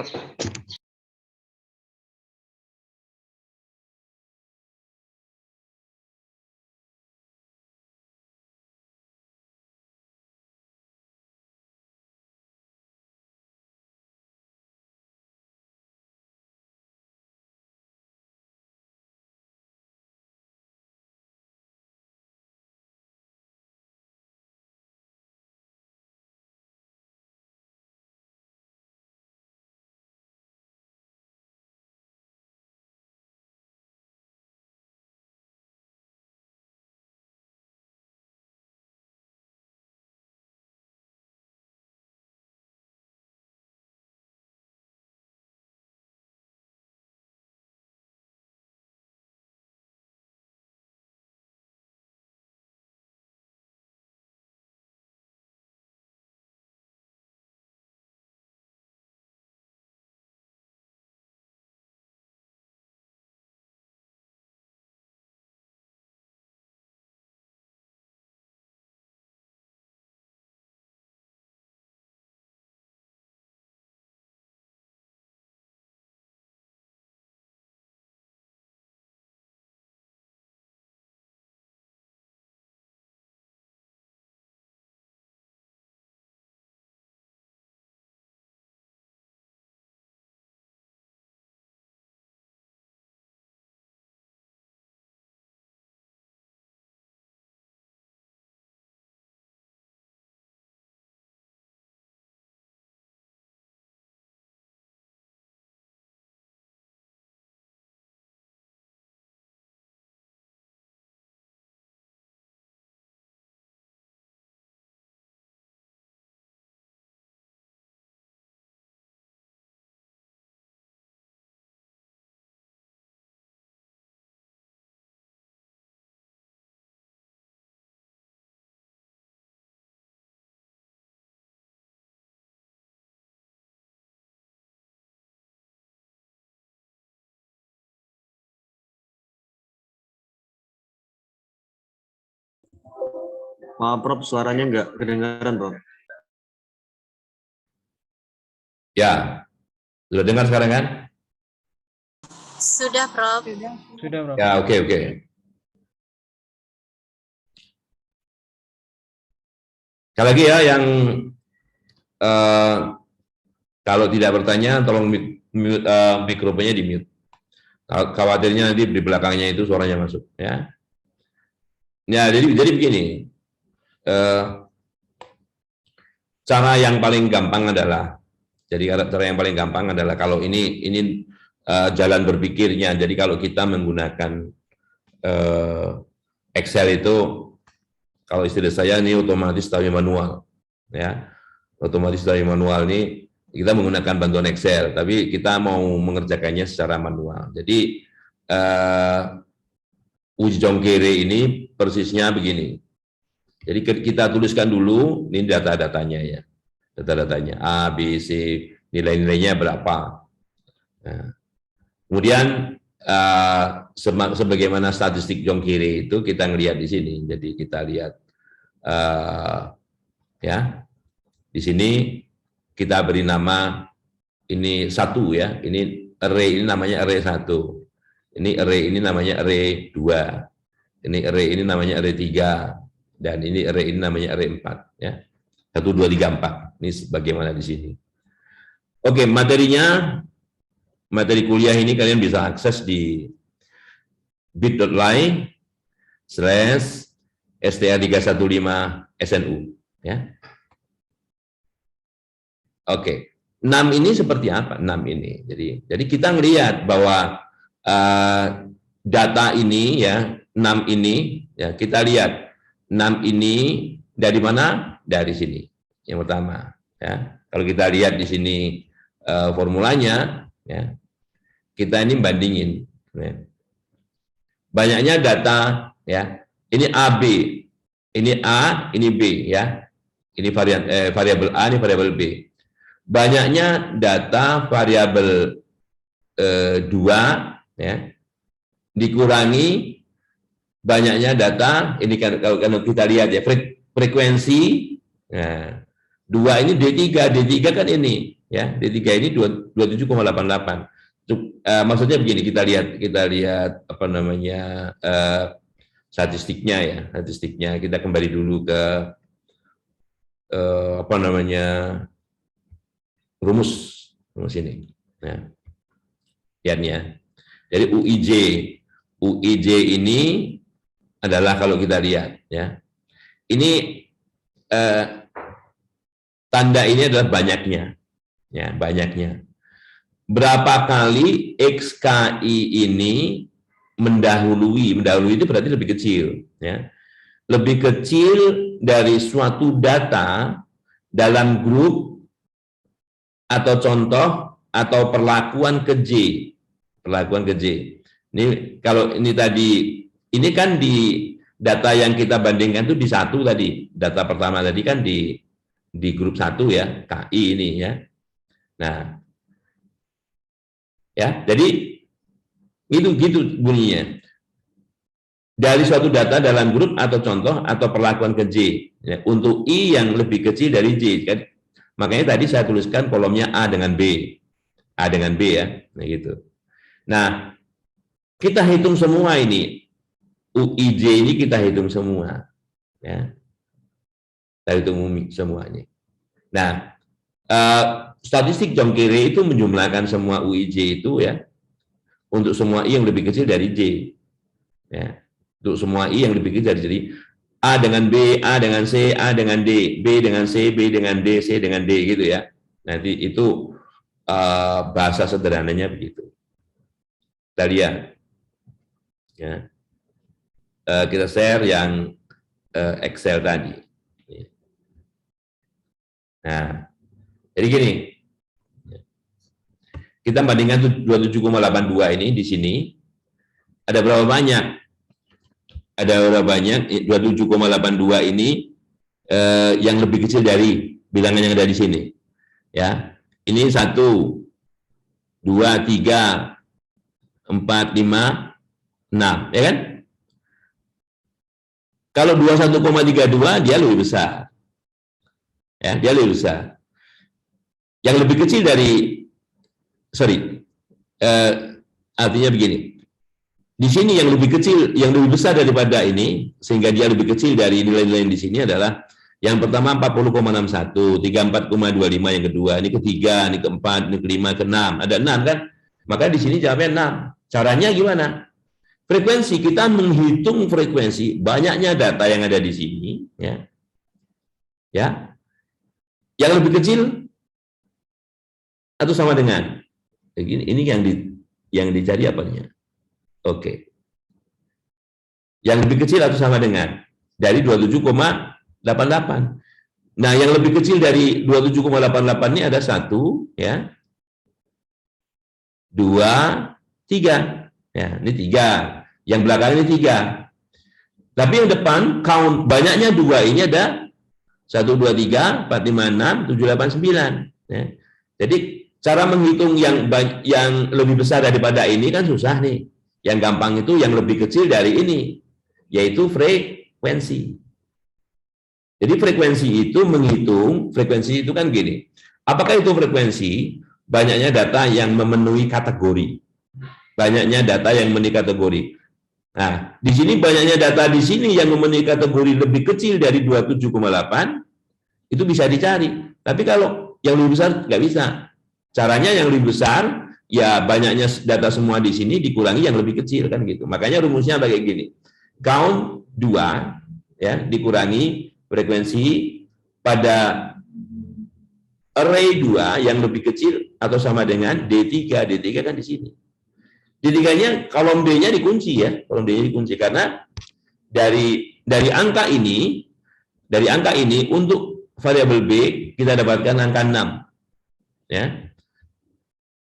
Maaf, Prof, suaranya nggak kedengaran, Prof. Ya, sudah dengar sekarang kan? Sudah, Prof. Sudah, Prof. Ya, oke. Sekali lagi ya, yang kalau tidak bertanya, tolong mute, mikrofonnya di mute. Khawatirnya nanti di belakangnya itu suaranya masuk. Ya, jadi begini. Cara yang paling gampang adalah, kalau ini jalan berpikirnya. Jadi kalau kita menggunakan Excel itu, Kalau istilah saya ini otomatis tapi manual, ya. Otomatis tapi manual ini kita menggunakan bantuan Excel, tapi kita mau mengerjakannya secara manual. Jadi uji jongkere ini persisnya begini. Jadi kita tuliskan dulu ini data-datanya ya, data-datanya A, B, C, nilai-nilainya berapa. Nah, kemudian sebagaimana statistik jongkere itu kita ngelihat di sini. Jadi kita lihat ya di sini kita beri nama ini 1 ya, ini array ini namanya array 1, ini array ini namanya array 2, ini array ini namanya array 3, dan ini array ini namanya array 4 ya. 1, 2, 3, 4. Ini bagaimana di sini. Oke, materinya, materi kuliah ini kalian bisa akses di bit.ly/str315snu ya. Oke. 6 ini seperti apa? 6 ini. Jadi kita melihat bahwa data ini ya, 6 ini ya, kita lihat 6 ini dari mana? Dari sini. Yang pertama ya. Kalau kita lihat di sini formulanya ya. Kita ini bandingin ya. Banyaknya data ya. Ini AB, ini A, ini B ya. Ini variabel A, ini variabel B. Banyaknya data variabel 2 ya, dikurangi banyaknya data ini kan kalau kita lihat ya frekuensi nah, 2 ini D3 kan ini ya, D3 ini 27,88. Maksudnya begini, kita lihat apa namanya statistiknya ya, statistiknya kita kembali dulu ke apa namanya rumus ini. Nah, lihatnya. Jadi UIJ ini adalah kalau kita lihat ya. Ini tanda ini adalah banyaknya. Ya, banyaknya. Berapa kali XKI ini mendahului itu berarti lebih kecil ya. Lebih kecil dari suatu data dalam grup atau contoh atau perlakuan ke J. Ini kalau ini tadi, ini kan di data yang kita bandingkan itu di 1 tadi. Data pertama tadi kan di grup 1 ya, KI ini ya. Nah, ya, jadi gitu bunyinya. Dari suatu data dalam grup atau contoh atau perlakuan ke J. Ya, untuk I yang lebih kecil dari J kan. Makanya tadi saya tuliskan kolomnya A dengan B. A dengan B ya. Nah, gitu. Nah, kita hitung semua ini. UIJ ini kita hitung semua. Ya. Kita hitung semuanya. Nah, statistik jongkere itu menjumlahkan semua UIJ itu ya. Untuk semua I yang lebih kecil dari J. Ya. Untuk semua I yang lebih kecil dari J. A dengan B, A dengan C, A dengan D, B dengan C, B dengan D, C dengan D gitu ya. Nanti itu bahasa sederhananya begitu. Kita lihat. Ya. Kita share yang Excel tadi. Nah, jadi gini. Kita bandingkan 27,82 ini di sini. Ada berapa banyak? Ada berapa banyak 27,82 ini yang lebih kecil dari bilangan yang ada di sini. Ya. Ini 1 2 3 4 5 6, ya kan? Kalau 21,32 dia lebih besar. Ya, dia lebih besar. Yang lebih kecil dari artinya begini. Di sini yang lebih kecil, yang lebih besar daripada ini, sehingga dia lebih kecil dari nilai-nilai di sini adalah yang pertama 40,61, 34,25 yang kedua, ini ketiga, ini keempat, ini kelima, keenam, ada 6 kan? Maka di sini jawabnya 6. Caranya gimana? Frekuensi, kita menghitung frekuensi banyaknya data yang ada di sini, ya. Ya. Yang lebih kecil atau sama dengan ini yang dicari apanya? Oke. Yang lebih kecil atau sama dengan? dari 27,88. Nah, yang lebih kecil dari 27,88 ini ada 1, ya, 2, 3. Ya, ini 3. Yang belakang ini 3. Tapi yang depan count banyaknya 2 ini ada 1, 2, 3, 4, 5, 6, 7, 8, 9. Ya. Jadi cara menghitung yang lebih besar daripada ini kan susah nih. Yang gampang itu yang lebih kecil dari ini, yaitu frekuensi. Jadi frekuensi itu menghitung, frekuensi itu kan gini. Apakah itu frekuensi? Banyaknya data yang memenuhi kategori. Banyaknya data yang memenuhi kategori. Nah, di sini banyaknya data di sini yang memenuhi kategori lebih kecil dari 27,8, itu bisa dicari. Tapi kalau yang lebih besar nggak bisa. Caranya yang lebih besar, ya banyaknya data semua di sini dikurangi yang lebih kecil kan gitu. Makanya rumusnya kayak gini. Count 2 ya dikurangi frekuensi pada array 2 yang lebih kecil atau sama dengan D3. D3 kan di sini. D3-nya kolom D-nya dikunci ya, kolom D-nya dikunci karena dari angka ini untuk variabel B kita dapatkan angka 6. Ya.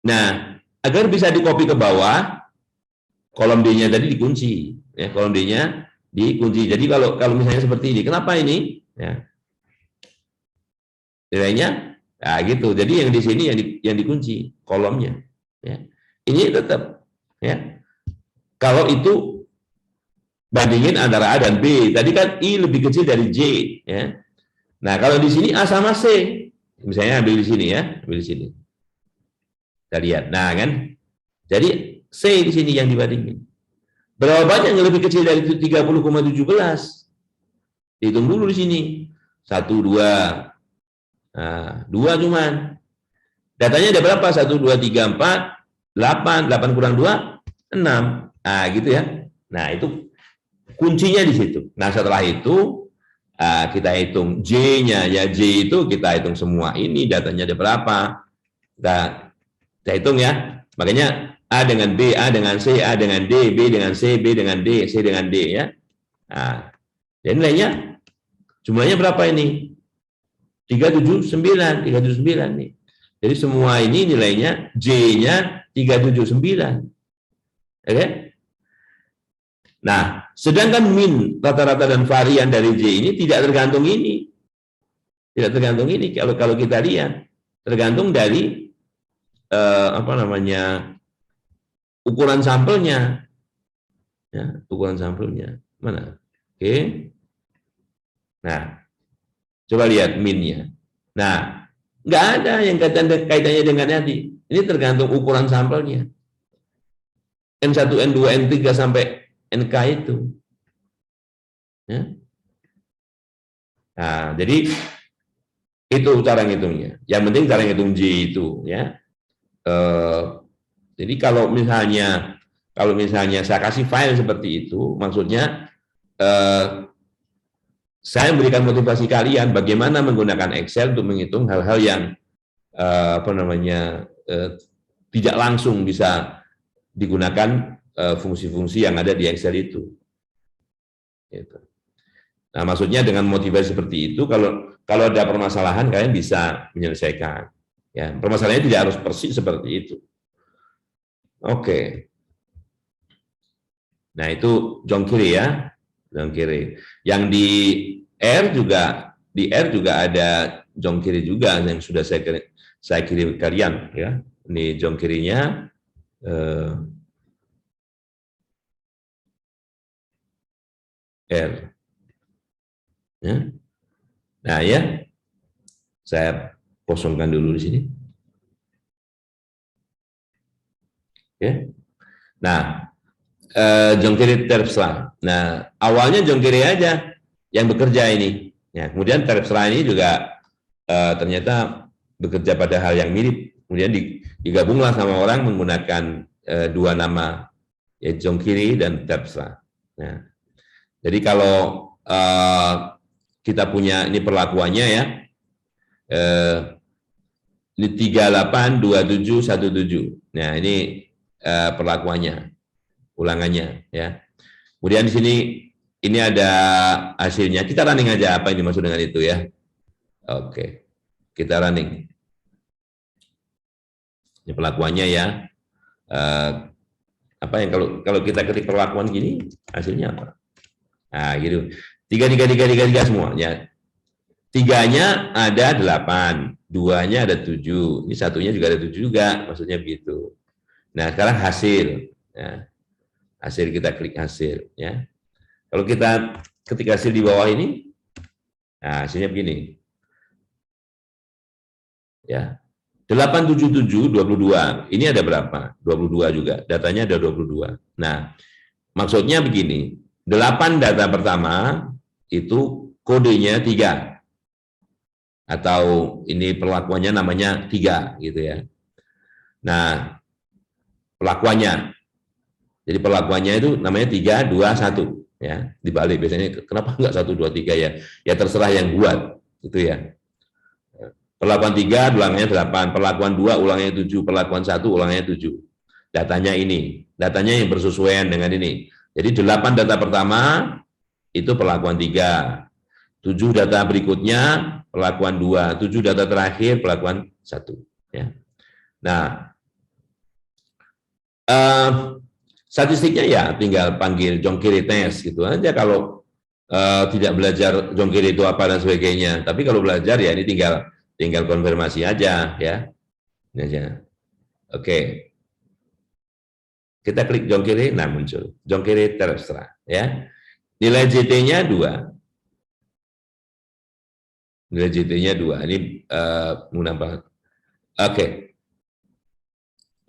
Nah, agar bisa dikopi ke bawah, kolom D-nya tadi dikunci, ya, kolom D-nya dikunci. Jadi kalau misalnya seperti ini, kenapa ini? Ya. Nilainya, nah gitu. Jadi yang di sini yang dikunci kolomnya. Ya. Ini tetap, ya. Kalau itu bandingin antara A dan B, tadi kan I lebih kecil dari J, ya. Nah kalau di sini A sama C, misalnya ambil di sini ya, ambil di sini. Kita lihat, nah kan, jadi C di sini yang dibandingin. Berapa banyak yang lebih kecil dari 30,17? Hitung dulu di sini. 1, 2. Nah, 2 cuman. Datanya ada berapa? 1, 2, 3, 4, 8. 8 kurang 2, 6. Nah, gitu ya. Nah, itu kuncinya di situ. Nah, setelah itu, kita hitung J-nya. Ya, J itu kita hitung semua. Ini datanya ada berapa. Kita hitung ya. Makanya A dengan B, A dengan C, A dengan D, B dengan C, B dengan D, C dengan D ya. Nah, dan nilainya jumlahnya berapa ini? 379 nih. Jadi semua ini nilainya J-nya 379. Oke? Nah, sedangkan min rata-rata dan varian dari J ini tidak tergantung ini. Tidak tergantung ini kalau kita lihat, tergantung dari ukuran sampelnya, ya, ukuran sampelnya mana? Oke, nah, coba lihat minnya. Nah, nggak ada yang kaitannya dengan tadi. Ini tergantung ukuran sampelnya. N1, N2, N3 sampai NK itu. Ya. Nah, jadi itu cara ngitungnya. Yang penting cara ngitung J itu, ya. Jadi kalau misalnya saya kasih file seperti itu, maksudnya saya memberikan motivasi kalian bagaimana menggunakan Excel untuk menghitung hal-hal yang tidak langsung bisa digunakan fungsi-fungsi yang ada di Excel itu. Gitu. Nah, maksudnya dengan motivasi seperti itu, kalau ada permasalahan kalian bisa menyelesaikan. Ya, permasalahannya tidak harus persis seperti itu. Oke. Nah, itu jong kiri ya, jong kiri. Yang di R juga ada jong kiri juga yang sudah saya kirim kalian ya. Ini jong kirinya R. Ya. Nah, ya. Saya kosongkan dulu di sini. Oke. Nah, jong kiri terpsla. Nah, awalnya jong kiri aja yang bekerja ini. Ya, kemudian terpsla ini juga ternyata bekerja pada hal yang mirip. Kemudian digabunglah sama orang menggunakan dua nama, ya jong kiri dan terpsla. Nah, jadi kalau kita punya ini perlakuannya ya. Ini 382717. Nah, ini perlakuannya, ulangannya ya. Kemudian di sini ini ada hasilnya. Kita running aja apa yang dimaksud dengan itu ya. Oke, kita running. Ini perlakuannya ya. Apa yang kalau kita ketik perlakuan gini, hasilnya apa? Nah, gitu. 3 semuanya. 3-nya ada 8, 2-nya ada 7, ini satunya juga ada 7 juga, maksudnya begitu. Nah, sekarang hasil. Ya. Hasil, kita klik hasil. Ya. Kalau kita ketik hasil di bawah ini, nah hasilnya begini. Ya. 877, 22. Ini ada berapa? 22 juga. Datanya ada 22. Nah, maksudnya begini. 8 data pertama itu kodenya 3. Atau ini perlakuannya namanya 3 gitu ya. Nah, perlakuannya. Jadi perlakuannya itu namanya 3, 2, 1 ya. Dibalik biasanya kenapa enggak 1, 2, 3 ya? Ya terserah yang buat gitu ya. Perlakuan 3 ulangnya 8, perlakuan 2 ulangnya 7, perlakuan 1 ulangnya 7. Datanya ini, datanya yang bersesuaian dengan ini. Jadi 8 data pertama itu perlakuan 3. 7 data berikutnya perlakuan 2, 7 data terakhir perlakuan 1 ya. Nah, statistiknya ya tinggal panggil jongkiri tes gitu aja kalau tidak belajar jongkiri itu apa dan sebagainya. Tapi kalau belajar ya ini tinggal konfirmasi aja ya. Ini aja. Oke. Kita klik jongkiri, nah muncul. Jongkiri terserah ya. Nilai JT-nya 2. Nilai JT-nya 2. Ini menggunakan. Oke.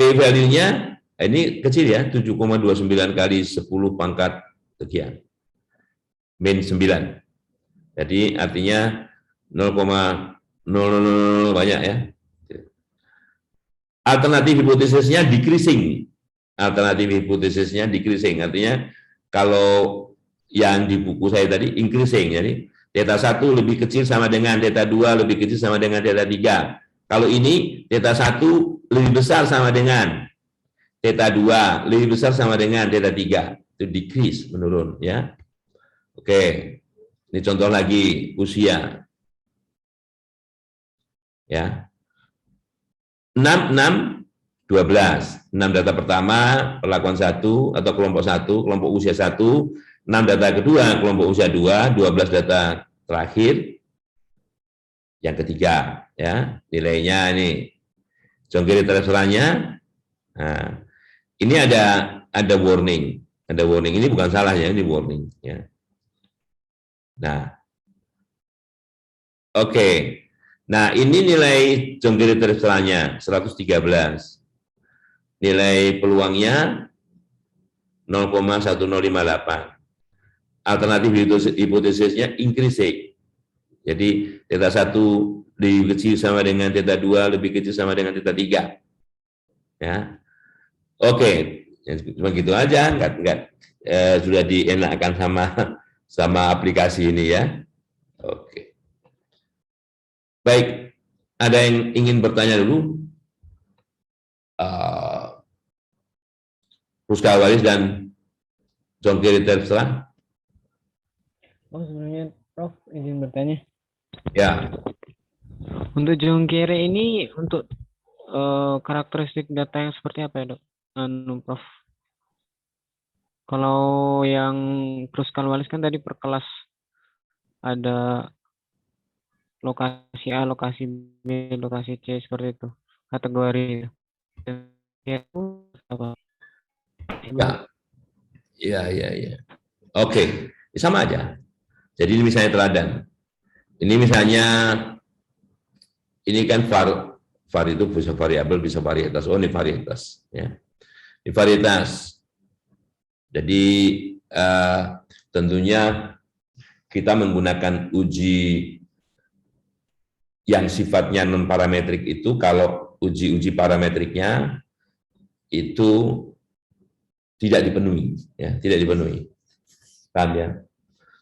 P-value-nya ini kecil ya, 7,29 kali 10 pangkat sekian. Min 9. Jadi artinya 0,000 banyak ya. Alternatif hipotesisnya decreasing. Alternatif hipotesisnya decreasing. Artinya kalau yang di buku saya tadi increasing. Jadi theta 1 lebih kecil sama dengan theta 2 lebih kecil sama dengan theta 3. Kalau ini theta 1 lebih besar sama dengan theta 2 lebih besar sama dengan theta 3. Itu decrease, menurun ya. Oke. Ini contoh lagi usia. Ya. 6, 12. 6 data pertama, perlakuan 1 atau kelompok 1, kelompok usia 1, 6 data kedua, kelompok usia 2, 12 data terakhir, yang ketiga, ya nilainya ini. Jongkiri transferannya, nah, ini ada warning, ini bukan salah ya, ini warning, ya. Nah, oke. Nah, ini nilai jongkiri transferannya 113. Nilai peluangnya 0,1058. Alternatif hipotesisnya increasing. Jadi theta 1 lebih kecil sama dengan theta 2 lebih kecil sama dengan theta 3. Ya. Oke, cuma gitu aja, enggak sudah dienakkan sama aplikasi ini ya. Oke. Baik, ada yang ingin bertanya dulu? Puska Waris dan jongkiri terserah. Oh, sebenarnya Prof izin bertanya. Ya. Untuk jongkiri ini untuk karakteristik data yang seperti apa ya, Dok? Prof. Kalau yang Puska Waris kan tadi per kelas ada lokasi A, lokasi B, lokasi C seperti itu. Kategori itu apa? Ya. Oke, sama aja. Jadi ini misalnya teladan. Ini misalnya, ini kan var itu bisa variabel, bisa varietas. Oh, ini varietas. Ya. Ini varietas. Jadi tentunya kita menggunakan uji yang sifatnya non parametrik itu, kalau uji parametriknya itu tidak dipenuhi, ya, tidak dipenuhi. Paham ya?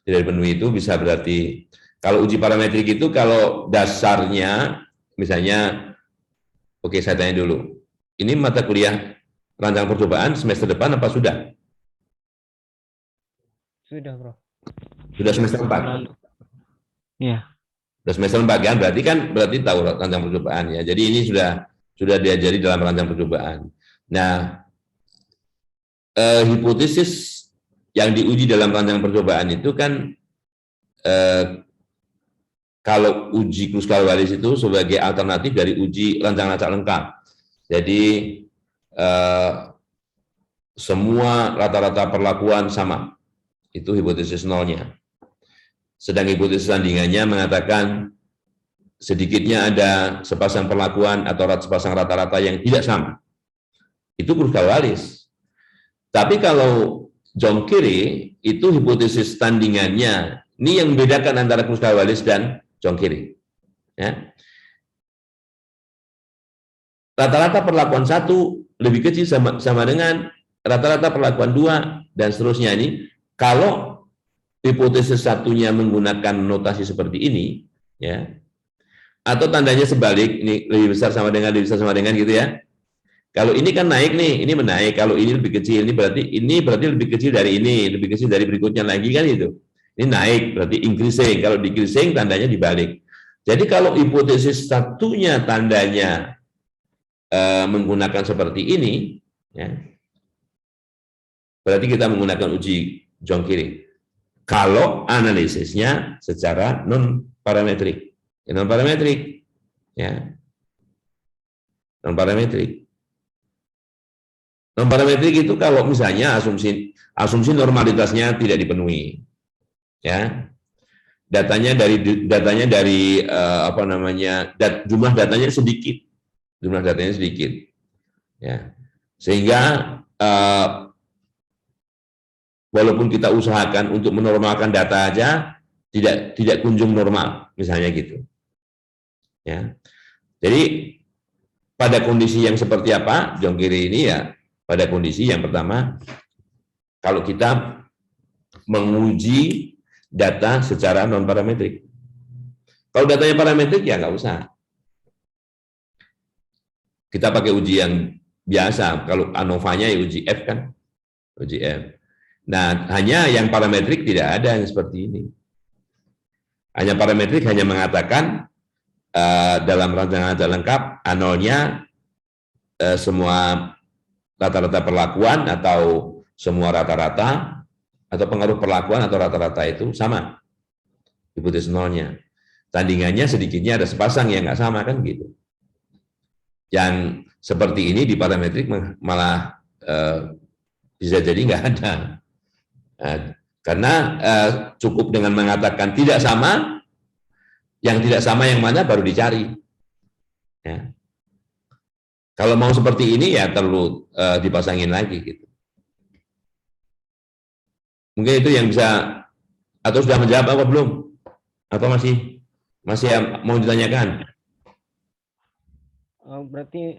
Tidak dipenuhi itu bisa berarti kalau uji parametrik itu kalau dasarnya misalnya, oke saya tanya dulu, ini mata kuliah rancangan percobaan semester depan apa sudah? Sudah, Bro. Sudah semester 4. Lalu. Iya. Sudah semester 4 kan? Berarti tahu rancang percobaan ya. Jadi ini sudah diajari dalam rancang percobaan. Nah, hipotesis yang diuji dalam rancang percobaan itu kan kalau uji Kruskal-Wallis itu sebagai alternatif dari uji rancang-rancang lengkap. Jadi semua rata-rata perlakuan sama, itu hipotesis nolnya. Sedang hipotesis sandingannya mengatakan sedikitnya ada sepasang perlakuan atau sepasang rata-rata yang tidak sama. Itu Kruskal-Wallis. Tapi kalau Jongkiri itu hipotesis tandingannya. Ini yang membedakan antara Kruskal-Wallis dan Jongkiri. Ya. Rata-rata perlakuan 1 lebih kecil sama dengan rata-rata perlakuan 2 dan seterusnya ini. Kalau hipotesis satunya menggunakan notasi seperti ini, ya, atau tandanya sebalik, ini lebih besar sama dengan gitu ya. Kalau ini kan naik nih, ini menaik. Kalau ini lebih kecil, ini berarti lebih kecil dari ini, lebih kecil dari berikutnya lagi kan itu. Ini naik, berarti increasing. Kalau decreasing tandanya dibalik. Jadi kalau hipotesis satunya tandanya menggunakan seperti ini, ya, berarti kita menggunakan uji Jongkiri. Kalau analisisnya secara non parametrik, non parametrik, ya, non parametrik. Non parametrik itu kalau misalnya asumsi normalitasnya tidak dipenuhi, ya, datanya dari jumlah datanya sedikit, ya, sehingga walaupun kita usahakan untuk menormalkan data aja tidak kunjung normal, misalnya gitu, ya. Jadi pada kondisi yang seperti apa Jongkiri ini ya? Pada kondisi yang pertama, kalau kita menguji data secara non-parametrik. Kalau datanya parametrik, ya nggak usah. Kita pakai uji yang biasa. Kalau ANOVA-nya ya uji F kan. Uji F. Nah, hanya yang parametrik tidak ada yang seperti ini. Hanya parametrik hanya mengatakan dalam rancangan lengkap, A0-nya semua rata-rata perlakuan atau semua rata-rata atau pengaruh perlakuan atau rata-rata itu sama hipotesis nolnya. Tandingannya sedikitnya ada sepasang yang nggak sama kan gitu. Yang seperti ini di parametrik malah bisa jadi nggak ada. Karena cukup dengan mengatakan tidak sama, yang tidak sama yang mana baru dicari. Ya. Kalau mau seperti ini ya perlu dipasangin lagi gitu. Mungkin itu yang bisa, atau sudah menjawab apa belum? Atau masih mau ditanyakan? Berarti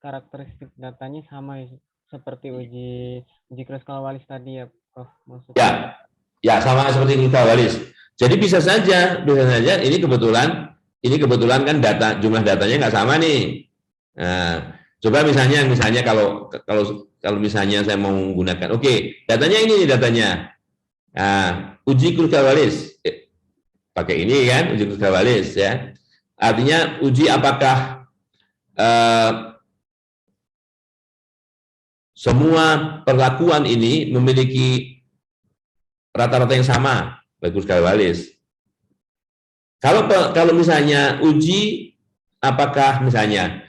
karakteristik datanya sama ya, seperti uji Kruskal-Wallis tadi ya, Prof. Maksudnya. Ya sama seperti Kruskal-Wallis. Jadi bisa saja ini kebetulan kan jumlah datanya nggak sama nih. Nah, coba misalnya kalau misalnya saya mau menggunakan, datanya ini nih datanya. Nah, uji Kruskal-Wallis pakai ini kan, uji Kruskal-Wallis ya. Artinya uji apakah semua perlakuan ini memiliki rata-rata yang sama bagi Kruskal-Wallis. Kalau misalnya uji apakah misalnya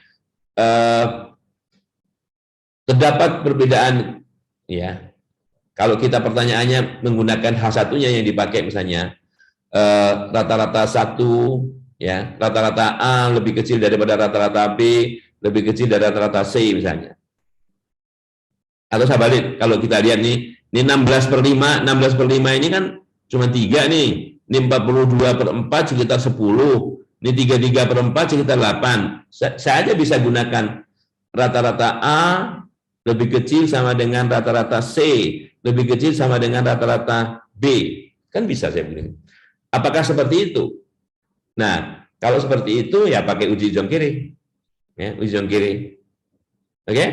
terdapat perbedaan, ya. Kalau kita pertanyaannya menggunakan H1-nya yang dipakai misalnya rata-rata 1, ya, rata-rata A lebih kecil daripada rata-rata B, lebih kecil dari rata-rata C misalnya. Atau sebalik, kalau kita lihat nih, ini 16/5 ini kan cuma 3 nih, ini 42/4 sekitar 10, ini 33/4 sekitar 8. Saya aja bisa gunakan rata-rata A lebih kecil sama dengan rata-rata C, lebih kecil sama dengan rata-rata B. Kan bisa saya bilang. Apakah seperti itu? Nah, kalau seperti itu ya pakai uji Jongkiri. Ya, uji Jongkiri. Oke?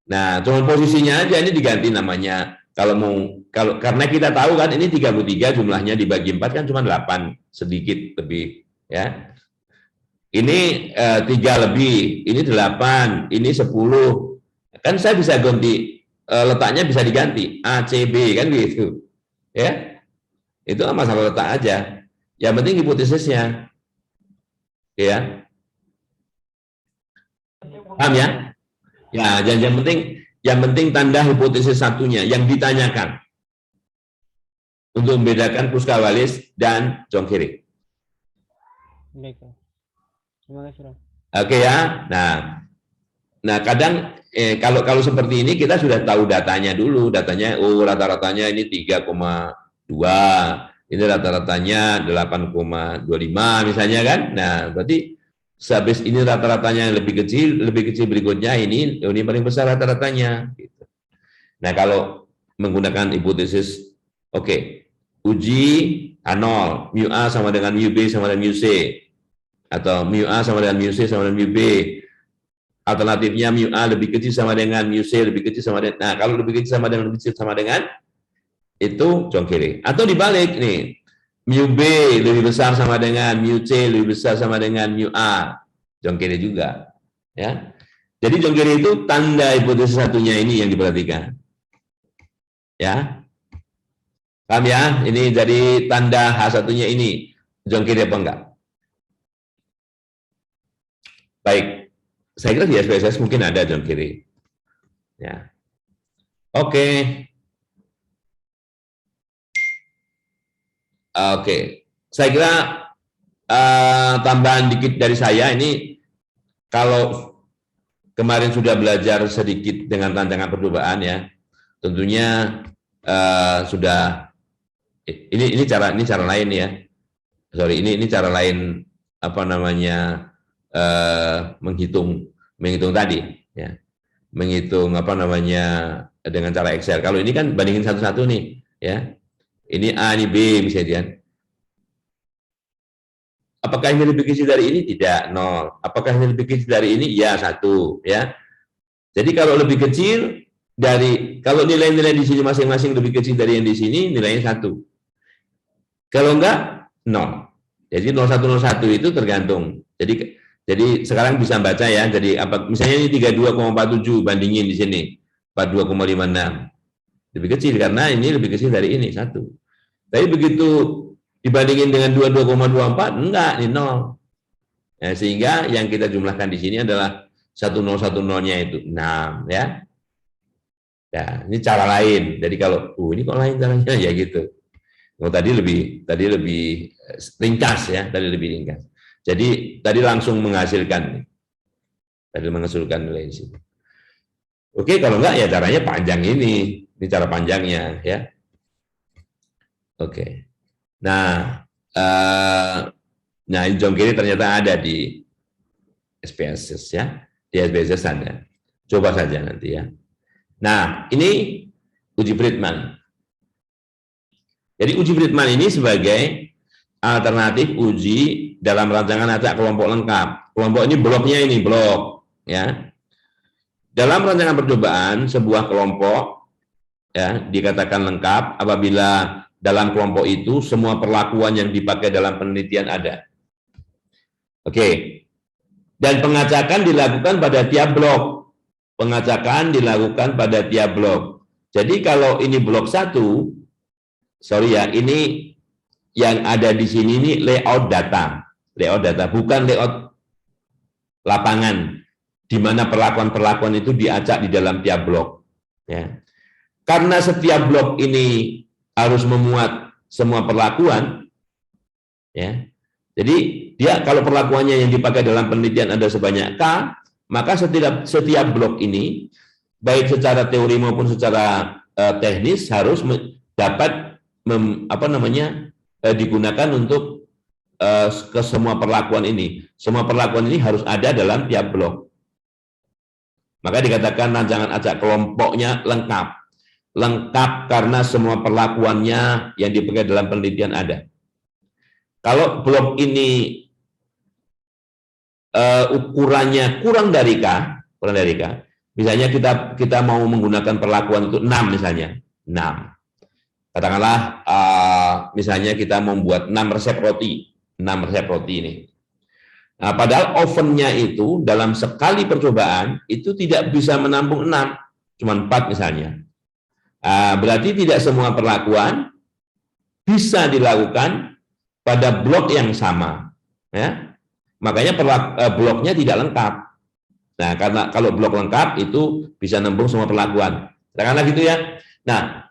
Nah, cuma posisinya aja ini diganti namanya karena kita tahu kan ini 33 jumlahnya dibagi 4 kan cuma 8, sedikit lebih ya. Ini 3 lebih, ini 8, ini 10. Kan saya bisa ganti letaknya, bisa diganti A, C, B kan gitu. Ya. Itu masalah letak aja. Yang penting hipotesisnya. Ya. Paham ya? Ya, yang penting tanda hipotesis satunya yang ditanyakan untuk membedakan Puskalawalis dan Jongkiri. Baik, Prof. Terima kasih, Prof. Oke ya. Nah kadang kalau seperti ini kita sudah tahu datanya dulu. Datanya rata-ratanya ini 3,2. Ini rata-ratanya 8,25 misalnya kan. Nah, berarti sehabis ini rata-ratanya yang lebih kecil berikutnya ini paling besar rata-ratanya. Gitu. Nah, kalau menggunakan hipotesis, uji A0, mu A sama dengan mu B sama dengan mu C, atau mu A sama dengan mu C sama dengan mu B, alternatifnya mu A lebih kecil sama dengan mu C lebih kecil sama dengan, nah kalau lebih kecil sama dengan itu Jongkiri. Atau dibalik nih, mu B lebih besar sama dengan mu C lebih besar sama dengan mu A, Jongkiri juga. Ya. Jadi Jongkiri itu tanda hipotesis satunya ini yang diperhatikan. Ya. Paham ya? Ini jadi tanda H1-nya ini Jongkiri apa enggak? Baik. Saya kira di SPSS mungkin ada Jongkiri. Ya. Oke. Saya kira tambahan dikit dari saya ini, kalau kemarin sudah belajar sedikit dengan tantangan percobaan ya, tentunya sudah ini cara lain ya. Sorry, ini cara lain menghitung tadi ya. Menghitung dengan cara Excel. Kalau ini kan bandingin satu-satu nih ya. Ini A, ini B misalnya. Apakah ini lebih kecil dari ini? Tidak, 0. Apakah ini lebih kecil dari ini? Ya, 1. Ya. Jadi kalau lebih kecil kalau nilai-nilai di sini masing-masing lebih kecil dari yang di sini, nilainya 1. Kalau enggak, 0. Jadi 0101 itu tergantung. Jadi sekarang bisa baca ya. Jadi misalnya ini 32,47 bandingin di sini 42,56. Lebih kecil karena ini lebih kecil dari ini 1. Tapi begitu dibandingin dengan 22,24 enggak, ini 0. Nah, sehingga yang kita jumlahkan di sini adalah 1010-nya itu 6 ya. Nah, ini cara lain. Jadi kalau ini kok lain caranya ya gitu. Tadi lebih ringkas ya, Jadi tadi langsung menghasilkan. Tadi menghasilkan nilai di sini. Oke, kalau enggak ya caranya panjang ini. Ini cara panjangnya ya. Oke. Nah, Jongkiri ternyata ada di SPSS ya. Di SPSS ada. Coba saja nanti ya. Nah, ini uji Bridgman. Jadi uji Bridgman ini sebagai alternatif uji dalam rancangan acak kelompok lengkap. Kelompok ini bloknya ini blok ya. Dalam rancangan percobaan sebuah kelompok ya dikatakan lengkap apabila dalam kelompok itu semua perlakuan yang dipakai dalam penelitian ada. Oke. Dan pengacakan dilakukan pada tiap blok. Pengacakan dilakukan pada tiap blok. Jadi kalau ini blok 1, sorry ya, ini yang ada di sini ini layout data, bukan layout lapangan, di mana perlakuan-perlakuan itu diacak di dalam tiap blok. Ya. Karena setiap blok ini harus memuat semua perlakuan, ya. Jadi dia kalau perlakuannya yang dipakai dalam penelitian ada sebanyak K, maka setiap blok ini baik secara teori maupun secara teknis harus dapat digunakan untuk ke semua perlakuan ini. Semua perlakuan ini harus ada dalam tiap blok. Maka dikatakan rancangan acak kelompoknya lengkap. Lengkap karena semua perlakuannya yang dipakai dalam penelitian ada. Kalau blok ini ukurannya kurang dari K, misalnya kita mau menggunakan perlakuan itu 6 misalnya, Katakanlah misalnya kita membuat 6 resep roti ini. Nah, padahal ovennya itu dalam sekali percobaan itu tidak bisa menampung 6, cuma 4 misalnya. Berarti tidak semua perlakuan bisa dilakukan pada blok yang sama, ya. Makanya bloknya tidak lengkap. Nah, karena kalau blok lengkap itu bisa nembung semua perlakuan. Katakanlah gitu ya. Nah,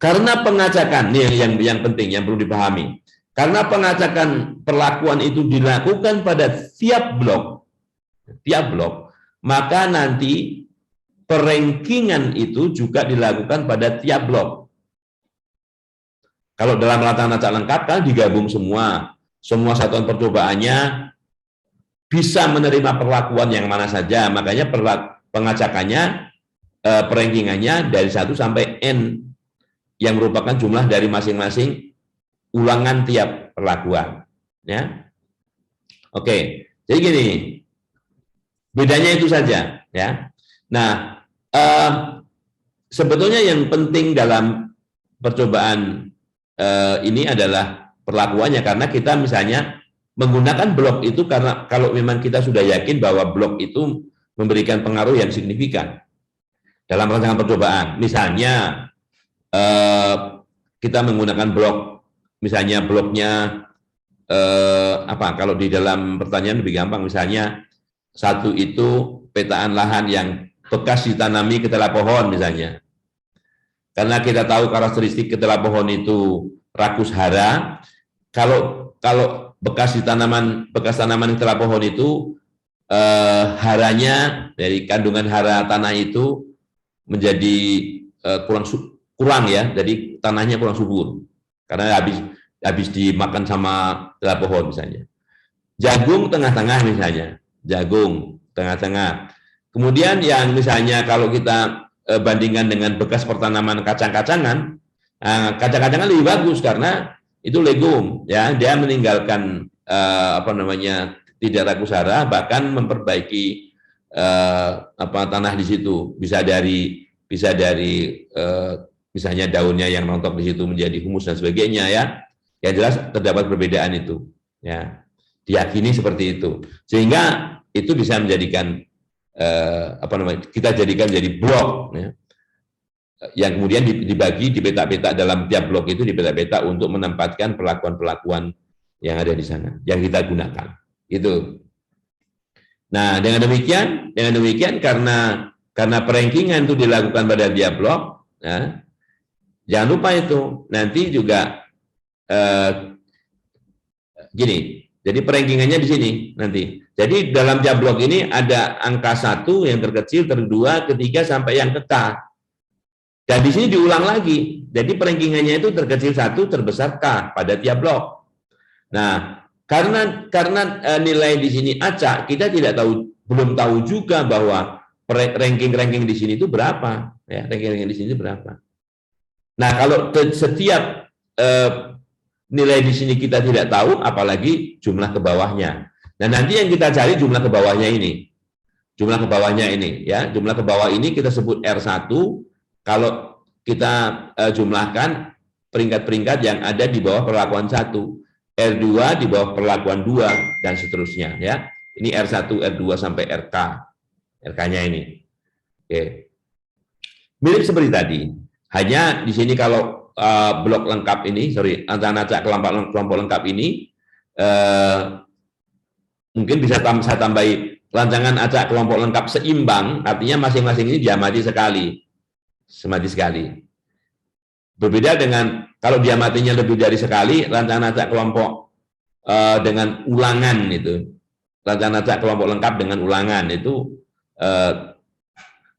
karena pengacakan ini yang penting yang perlu dipahami. Karena pengacakan perlakuan itu dilakukan pada tiap blok, maka nanti perengkingan itu juga dilakukan pada tiap blok. Kalau dalam rancangan acak lengkap kan digabung semua satuan percobaannya bisa menerima perlakuan yang mana saja, makanya pengacakannya, perengkingannya dari 1 sampai N yang merupakan jumlah dari masing-masing ulangan tiap perlakuan, ya. Oke, jadi gini, bedanya itu saja, ya. Nah, sebetulnya yang penting dalam percobaan ini adalah perlakuannya, karena kita misalnya menggunakan blok itu karena kalau memang kita sudah yakin bahwa blok itu memberikan pengaruh yang signifikan dalam rancangan percobaan. Misalnya kita menggunakan blok, misalnya bloknya kalau di dalam pertanyaan lebih gampang, misalnya 1 itu petaan lahan yang bekas ditanami ketela pohon misalnya. Karena kita tahu karakteristik ketela pohon itu rakus hara, kalau bekas tanaman ketela pohon itu haranya dari kandungan hara tanah itu menjadi kurang ya, jadi tanahnya kurang subur karena habis dimakan sama ketela pohon misalnya. Jagung tengah-tengah misalnya, jagung tengah-tengah. Kemudian yang misalnya kalau kita bandingkan dengan bekas pertanaman kacang-kacangan, kacang-kacangan lebih bagus karena itu legum, ya, dia meninggalkan tidak rakus hara, bahkan memperbaiki tanah di situ, bisa dari misalnya daunnya yang rontok di situ menjadi humus dan sebagainya, ya. Yang jelas terdapat perbedaan itu, ya. Diyakini seperti itu, sehingga itu bisa menjadikan kita jadikan jadi blok, ya, yang kemudian dibagi di peta-peta dalam tiap blok itu, di peta-peta untuk menempatkan perlakuan-perlakuan yang ada di sana yang kita gunakan itu. Nah, dengan demikian karena perengkingan itu dilakukan pada tiap blok, ya, jangan lupa itu nanti juga gini. Jadi perengkingannya di sini nanti. Jadi dalam tiap blok ini ada angka 1 yang terkecil, terdua, ketiga sampai yang ke K. Dan di sini diulang lagi. Jadi perengkingannya itu terkecil 1, terbesar K pada tiap blok. Nah, karena nilai di sini acak, kita belum tahu juga bahwa ranking di sini itu berapa, ya, ranking di sini berapa. Nah, kalau setiap nilai di sini kita tidak tahu, apalagi jumlah ke bawahnya. Nah, nanti yang kita cari jumlah ke bawahnya ini. Jumlah ke bawahnya ini, ya. Jumlah ke bawah ini kita sebut R1. Kalau kita jumlahkan peringkat-peringkat yang ada di bawah perlakuan 1. R2 di bawah perlakuan 2 dan seterusnya, ya. Ini R1, R2 sampai RK. RK-nya ini. Oke. Mirip seperti tadi. Hanya di sini kalau blok lengkap ini, acak kelompok lengkap ini, mungkin bisa saya tambahi rancangan acak kelompok lengkap seimbang, artinya masing-masing ini diamati sekali. Berbeda dengan kalau diamatinya lebih dari sekali, rancangan acak kelompok dengan ulangan itu, rancangan acak kelompok lengkap dengan ulangan itu,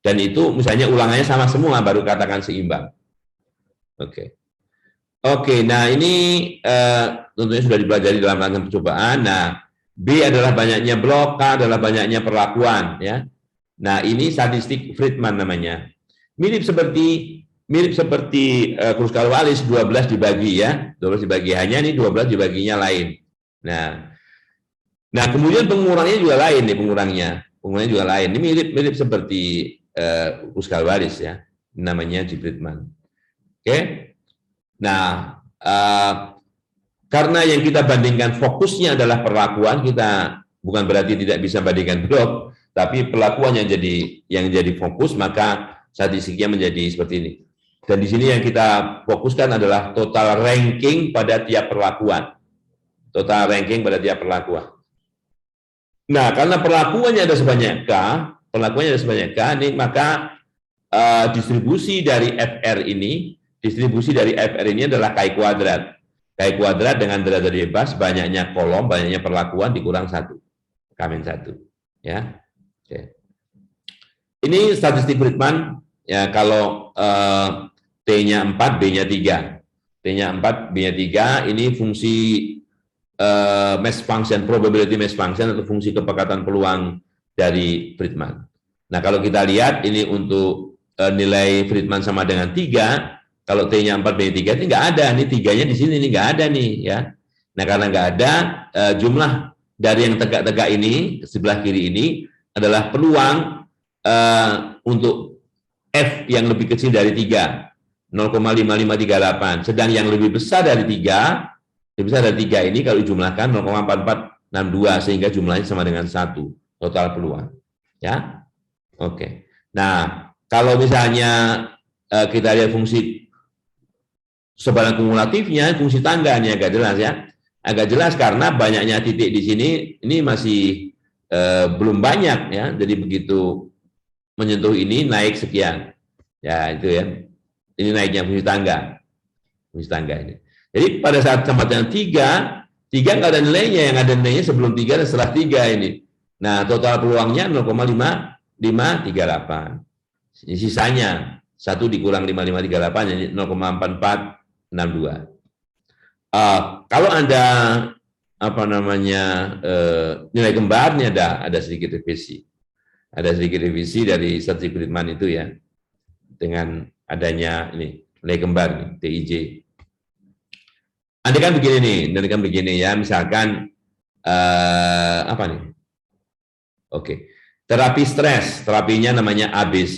dan itu misalnya ulangannya sama semua, baru katakan seimbang. Oke, nah ini tentunya sudah dipelajari dalam rangkaian percobaan. Nah, B adalah banyaknya blok, K adalah banyaknya perlakuan, ya. Nah, ini statistik Friedman namanya. Mirip seperti Kruskal-Wallis 12 dibagi, ya. 12 dibagi, hanya ini 12 dibaginya lain. Nah, kemudian pengurangnya juga lain nih, pengurangnya juga lain. Ini mirip seperti Kruskal-Wallis, ya. Namanya di Friedman. Oke. Nah, karena yang kita bandingkan fokusnya adalah perlakuan, kita bukan berarti tidak bisa bandingkan blok, tapi perlakuan yang jadi fokus, maka statistiknya menjadi seperti ini. Dan di sini yang kita fokuskan adalah total ranking pada tiap perlakuan. Total ranking pada tiap perlakuan. Nah, karena perlakuannya ada sebanyak K, ini maka distribusi dari FR ini adalah Ki kuadrat. Ki kuadrat dengan derajat bebas, banyaknya kolom, banyaknya perlakuan dikurang 1. K-1. Ya. Oke. Ini statistik Friedman, ya kalau T-nya 4, B-nya 3. T-nya 4, B-nya 3, ini fungsi mass function, probability mass function atau fungsi kepekatan peluang dari Friedman. Nah, kalau kita lihat ini untuk nilai Friedman sama dengan 3, kalau T-nya 4, B-nya 3 ini nggak ada, ini 3-nya di sini ini nggak ada nih ya. Nah, karena nggak ada, jumlah dari yang tegak-tegak ini, sebelah kiri ini adalah peluang untuk F yang lebih kecil dari 3, 0,5538. Sedang yang lebih besar dari 3 ini kalau dijumlahkan 0,4462 sehingga jumlahnya sama dengan 1 total peluang. Ya, oke. Nah, kalau misalnya kita lihat fungsi sebaran kumulatifnya, fungsi tangga ini agak jelas ya. Agak jelas karena banyaknya titik di sini ini masih belum banyak ya. Jadi begitu menyentuh ini naik sekian. Ya, itu ya. Ini naiknya fungsi tangga. Fungsi tangga ini. Jadi pada saat tempat yang 3 nggak ada nilainya, yang ada nilainya sebelum 3 dan setelah 3 ini. Nah, total peluangnya 0,5538. Ini sisanya 1 dikurang 5538 jadi 0,4462. Kalau ada nilai kembarnya ada sedikit revisi. Ada sedikit revisi dari statistik Friedman itu ya. Dengan adanya ini nilai kembar nih, TIJ. Andai kan begini ya, misalkan apa nih? Oke. Terapi stres, terapinya namanya ABC.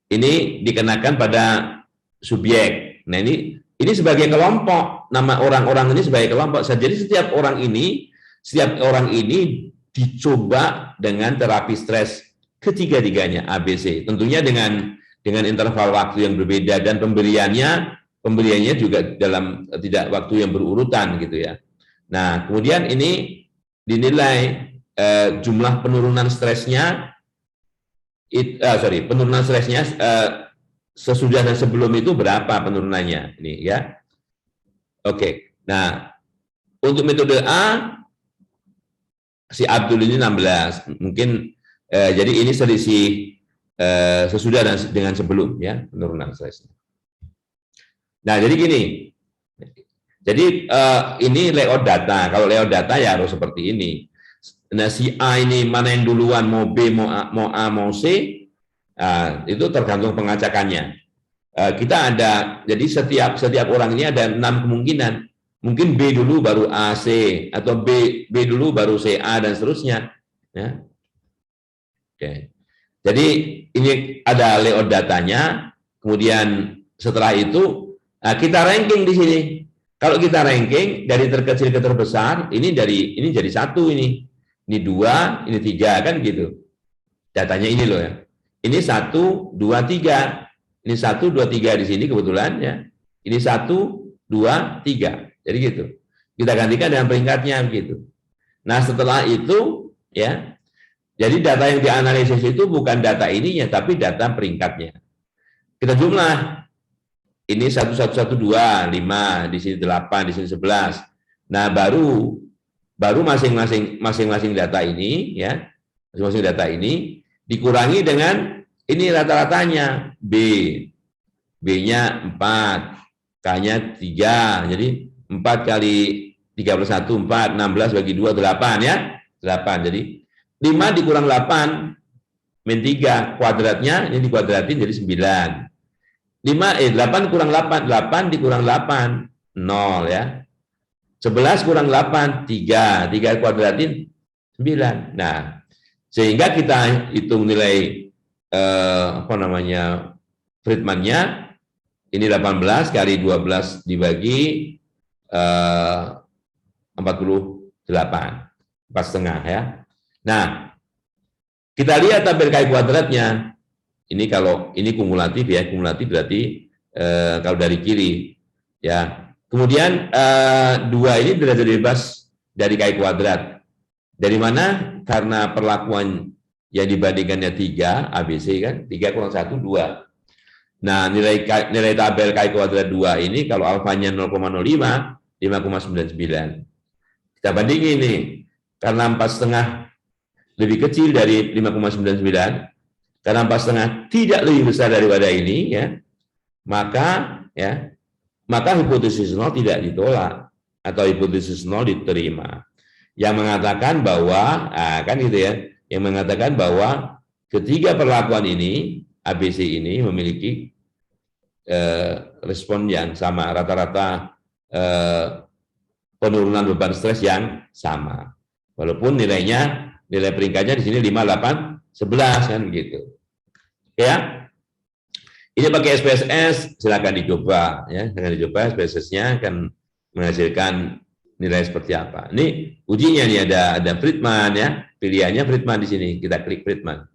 Ini dikenakan pada subjek. Nah, ini sebagai kelompok, nama orang-orang ini sebagai kelompok. Jadi setiap orang ini dicoba dengan terapi stres ketiga-tiganya ABC. Tentunya dengan interval waktu yang berbeda dan pemberiannya juga dalam tidak waktu yang berurutan gitu ya. Nah, kemudian ini dinilai jumlah penurunan stresnya sesudah dan sebelum itu berapa penurunannya ini ya. Oke. Nah, untuk metode A si Abdul ini 16. Mungkin jadi ini selisih sesudah dan dengan sebelum ya penurunan stresnya. Nah, jadi gini. Jadi ini layout data. Kalau layout data ya harus seperti ini. Nah, si A ini mana yang duluan, mau B, mau A, mau C, itu tergantung pengacakannya. Kita ada, jadi setiap orang ini ada 6 kemungkinan. Mungkin B dulu baru A, C, atau B dulu baru C, A, dan seterusnya. Ya. Oke. Jadi ini ada layout datanya, kemudian setelah itu kita ranking di sini. Kalau kita ranking dari terkecil ke terbesar, ini jadi 1 ini 2, ini 3 kan gitu. Datanya ini loh ya. Ini 1, 2, 3. Ini 1, 2, 3 di sini kebetulan ya. Ini 1, 2, 3. Jadi gitu. Kita gantikan dengan peringkatnya gitu. Nah, setelah itu ya. Jadi data yang dianalisis itu bukan data ininya tapi data peringkatnya. Kita jumlah. Ini 1, 1, 1, 2, 5, di sini 8, di sini 11. Nah, baru masing-masing data ini ya, masing-masing data ini dikurangi dengan ini rata-ratanya B-nya 4, K-nya 3. Jadi 4 kali 31 4, 16 bagi 2 8 ya. 8. Jadi 5 dikurang 8 min 3 kuadratnya ini dikuadratin jadi 9. 8 kurang 8, 8 dikurang 8, 0 ya. 11 kurang 8, 3 kuadratin 9. Nah, sehingga kita hitung nilai Friedman-nya ini 18 kali 12 dibagi 48, 4,5 ya. Nah, kita lihat tabel KI kuadratnya. Ini kalau ini kumulatif ya, kumulatif berarti kalau dari kiri ya. Kemudian 2 ini derajat bebas dari KI kuadrat. Dari mana? Karena perlakuan yang dibandingkannya 3 ABC kan, 3 kurang 1 2. Nah, nilai tabel KI kuadrat 2 ini kalau alfanya 0,05, 5,99. Kita bandingin nih, karena 4,5 lebih kecil dari 5,99, karena 4,5 tidak lebih besar daripada ini, ya, maka hipotesis 0 tidak ditolak atau hipotesis 0 diterima. Yang mengatakan bahwa, kan gitu ya, yang mengatakan bahwa ketiga perlakuan ini, ABC ini memiliki respon yang sama, rata-rata penurunan beban stres yang sama. Walaupun nilai peringkatnya di sini 5, 8, 11 kan begitu. Ya. Ini pakai SPSS, silakan dicoba ya, dengan dicoba SPSS-nya akan menghasilkan nilai seperti apa. Ini ujinya nih ada Friedman ya, pilihannya Friedman di sini, kita klik Friedman.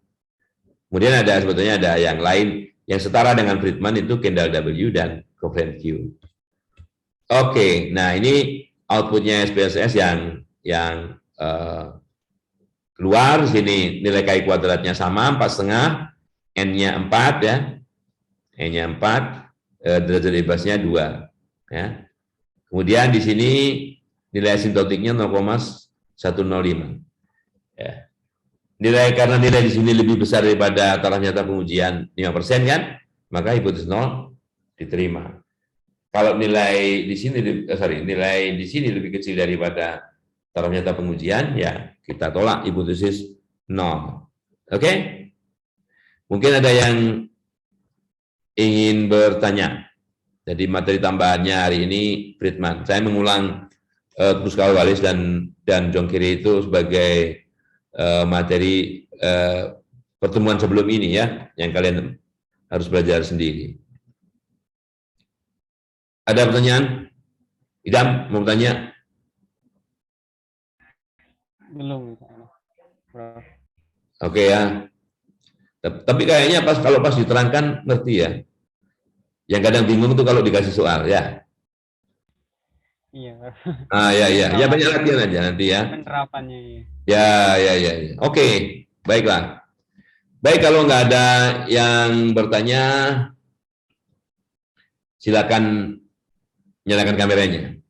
Kemudian sebetulnya ada yang lain yang setara dengan Friedman itu Kendall W dan Covent Q. Oke, nah ini outputnya SPSS yang keluar di sini nilai KI kuadratnya sama 4,5, N-nya 4 ya, N-nya 4, derajat bebasnya 2 ya. Kemudian di sini nilai asintotiknya 0,105 ya. Karena nilai di sini lebih besar daripada taraf nyata pengujian 5% kan, maka hipotesis 0 diterima. Kalau nilai di sini lebih kecil daripada taraf nyata pengujian, ya kita tolak hipotesis 0. Oke? Mungkin ada yang ingin bertanya. Jadi materi tambahannya hari ini Friedman. Saya mengulang Kruskal-Wallis dan John Kerry itu sebagai materi pertemuan sebelum ini ya, yang kalian harus belajar sendiri. Ada pertanyaan? Idam, mau bertanya? Belum. Oke ya. Tapi kayaknya kalau pas diterangkan ngerti ya. Yang kadang bingung itu kalau dikasih soal ya. Iya. Ya banyak latihan aja nanti ya. Penerapannya. Ya. Oke, baiklah. Baik, kalau nggak ada yang bertanya, silakan nyalakan kameranya.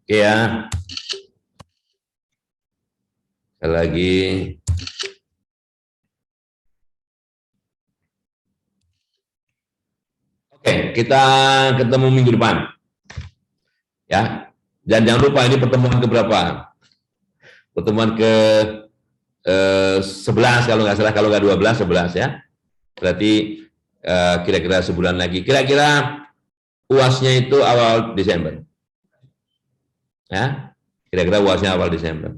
Oke ya. Sekali lagi. Oke, kita ketemu minggu depan. Ya. Dan jangan lupa ini pertemuan keberapa? Pertemuan ke 11 kalau nggak salah, kalau nggak 12, 11 ya. Berarti kira-kira sebulan lagi. Kira-kira UASnya itu awal Desember. Ya, kira-kira UASnya awal Desember.